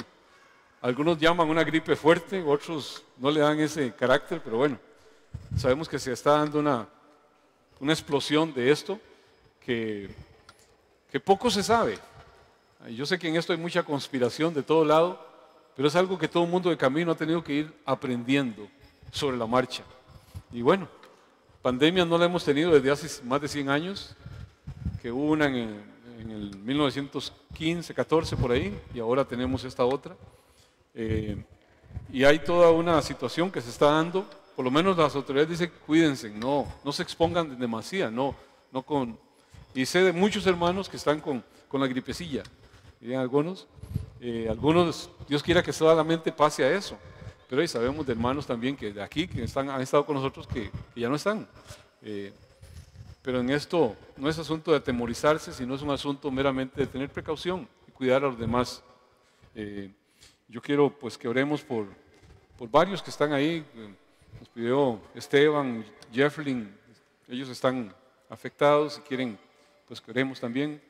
Algunos llaman una gripe fuerte, otros no le dan ese carácter, pero bueno, sabemos que se está dando una explosión de esto que poco se sabe. Yo sé que en esto hay mucha conspiración de todo lado, pero es algo que todo el mundo de camino ha tenido que ir aprendiendo sobre la marcha. Y bueno, pandemia no la hemos tenido desde hace más de 100 años, que hubo una en el 1915, 14 por ahí, y ahora tenemos esta otra. Y hay toda una situación que se está dando, por lo menos las autoridades dicen, cuídense, no se expongan de demasía, y sé de muchos hermanos que están con la gripecilla, dirían algunos, Dios quiera que solamente pase a eso, pero ahí sabemos de hermanos también que de aquí, que han estado con nosotros, que ya no están. Pero en esto no es asunto de atemorizarse, sino es un asunto meramente de tener precaución y cuidar a los demás. Yo quiero pues que oremos por varios que están ahí. Nos pidió Esteban, Jeffrey, ellos están afectados y quieren pues que oremos también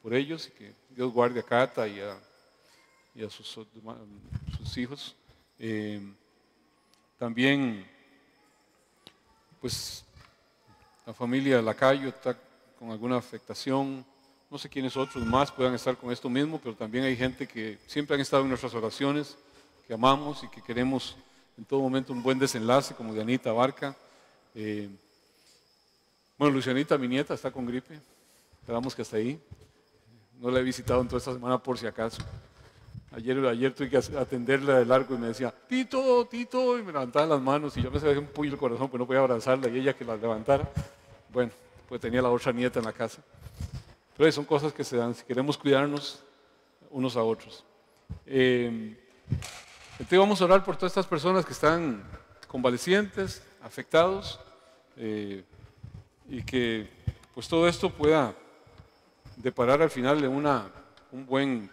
por ellos y que Dios guarde a Cata y a sus hijos. También pues la familia Lacayo está con alguna afectación. No sé quiénes otros más puedan estar con esto mismo, pero también hay gente que siempre han estado en nuestras oraciones, que amamos y que queremos en todo momento un buen desenlace, como Dianita Barca. Bueno, Lucianita, mi nieta, está con gripe. Esperamos que hasta ahí. No la he visitado en toda esta semana por si acaso. Ayer tuve que atenderla de largo y me decía, Tito, y me levantaba las manos y yo me dejé un puño el corazón, pero no podía abrazarla y ella que la levantara. Bueno, pues tenía la otra nieta en la casa. Pero son cosas que se dan, si queremos cuidarnos unos a otros. Entonces vamos a orar por todas estas personas que están convalecientes, afectados, y que pues todo esto pueda deparar al final de un buen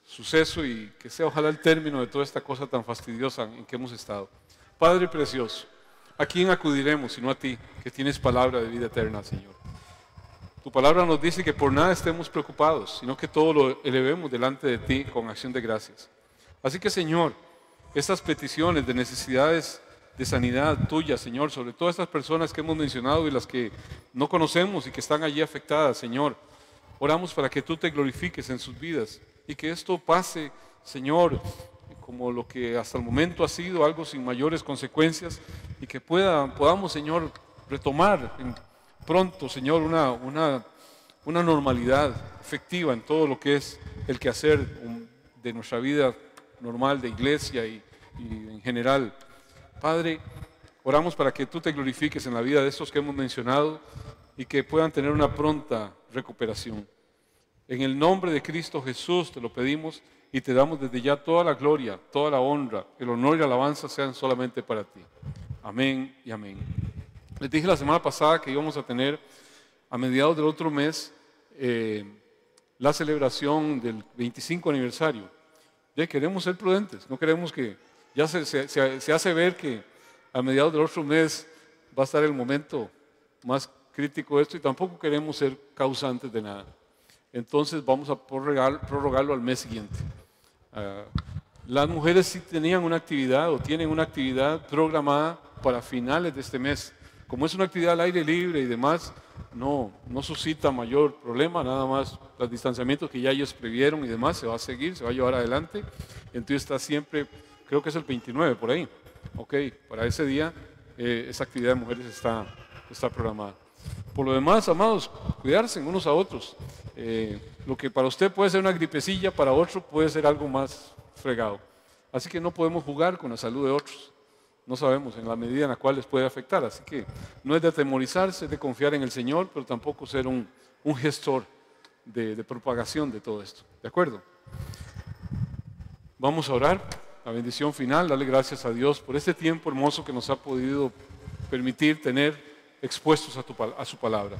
suceso y que sea ojalá el término de toda esta cosa tan fastidiosa en que hemos estado. Padre precioso, ¿a quién acudiremos sino a ti, que tienes palabra de vida eterna, Señor? Tu palabra nos dice que por nada estemos preocupados, sino que todo lo elevemos delante de ti con acción de gracias. Así que, Señor, estas peticiones de necesidades de sanidad tuya, Señor, sobre todas estas personas que hemos mencionado y las que no conocemos y que están allí afectadas, Señor, oramos para que tú te glorifiques en sus vidas y que esto pase, Señor, como lo que hasta el momento ha sido, algo sin mayores consecuencias, y que podamos, Señor, retomar pronto, Señor, una normalidad efectiva en todo lo que es el quehacer de nuestra vida normal de iglesia y en general. Padre, oramos para que tú te glorifiques en la vida de estos que hemos mencionado y que puedan tener una pronta recuperación. En el nombre de Cristo Jesús te lo pedimos y te damos desde ya toda la gloria, toda la honra, el honor y la alabanza sean solamente para ti. Amén y amén. Les dije la semana pasada que íbamos a tener a mediados del otro mes la celebración del 25 aniversario. Ya queremos ser prudentes, no queremos que, ya se hace ver que a mediados del otro mes va a estar el momento más crítico de esto y tampoco queremos ser causantes de nada. Entonces vamos a prorrogarlo al mes siguiente. Las mujeres sí tenían una actividad o tienen una actividad programada para finales de este mes. Como es una actividad al aire libre y demás, no suscita mayor problema, nada más los distanciamientos que ya ellos previeron y demás, se va a seguir, se va a llevar adelante. Entonces está siempre, creo que es el 29 por ahí, ok, para ese día esa actividad de mujeres está programada. Por lo demás, amados, cuidarse unos a otros. Lo que para usted puede ser una gripecilla, para otro puede ser algo más fregado. Así que no podemos jugar con la salud de otros. No sabemos en la medida en la cual les puede afectar. Así que no es de atemorizarse, es de confiar en el Señor, pero tampoco ser un gestor de propagación de todo esto. ¿De acuerdo? Vamos a orar. La bendición final, darle gracias a Dios por este tiempo hermoso que nos ha podido permitir tener expuestos a su palabra.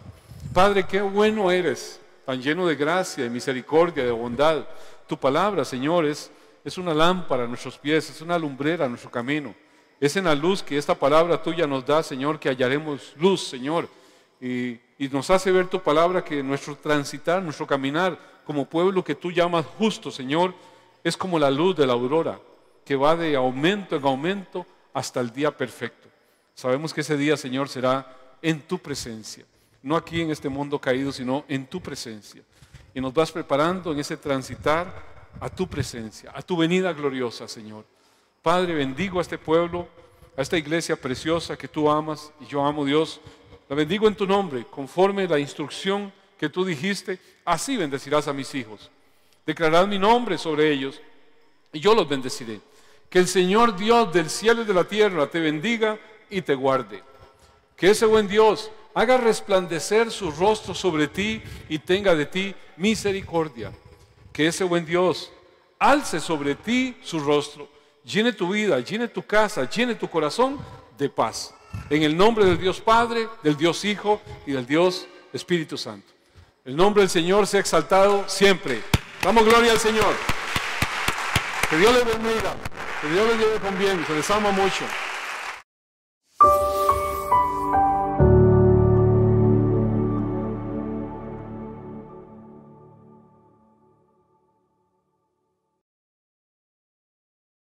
Padre, qué bueno eres, tan lleno de gracia, de misericordia, de bondad. Tu palabra, Señor, es una lámpara a nuestros pies, es una lumbrera a nuestro camino. Es en la luz que esta palabra tuya nos da, Señor, que hallaremos luz, Señor. Y nos hace ver tu palabra que nuestro transitar, nuestro caminar como pueblo que tú llamas justo, Señor, es como la luz de la aurora, que va de aumento en aumento hasta el día perfecto. Sabemos que ese día, Señor, será en tu presencia. No aquí en este mundo caído, sino en tu presencia. Y nos vas preparando en ese transitar a tu presencia, a tu venida gloriosa, Señor. Padre, bendigo a este pueblo, a esta iglesia preciosa que tú amas y yo amo, Dios. La bendigo en tu nombre, conforme la instrucción que tú dijiste, así bendecirás a mis hijos. Declarad mi nombre sobre ellos y yo los bendeciré. Que el Señor Dios del cielo y de la tierra te bendiga y te guarde. Que ese buen Dios haga resplandecer su rostro sobre ti y tenga de ti misericordia. Que ese buen Dios alce sobre ti su rostro, llene tu vida, llene tu casa, llene tu corazón de paz. En el nombre del Dios Padre, del Dios Hijo y del Dios Espíritu Santo. El nombre del Señor sea exaltado siempre. Damos gloria al Señor. Que Dios les bendiga, que Dios les lleve con bien, se les ama mucho.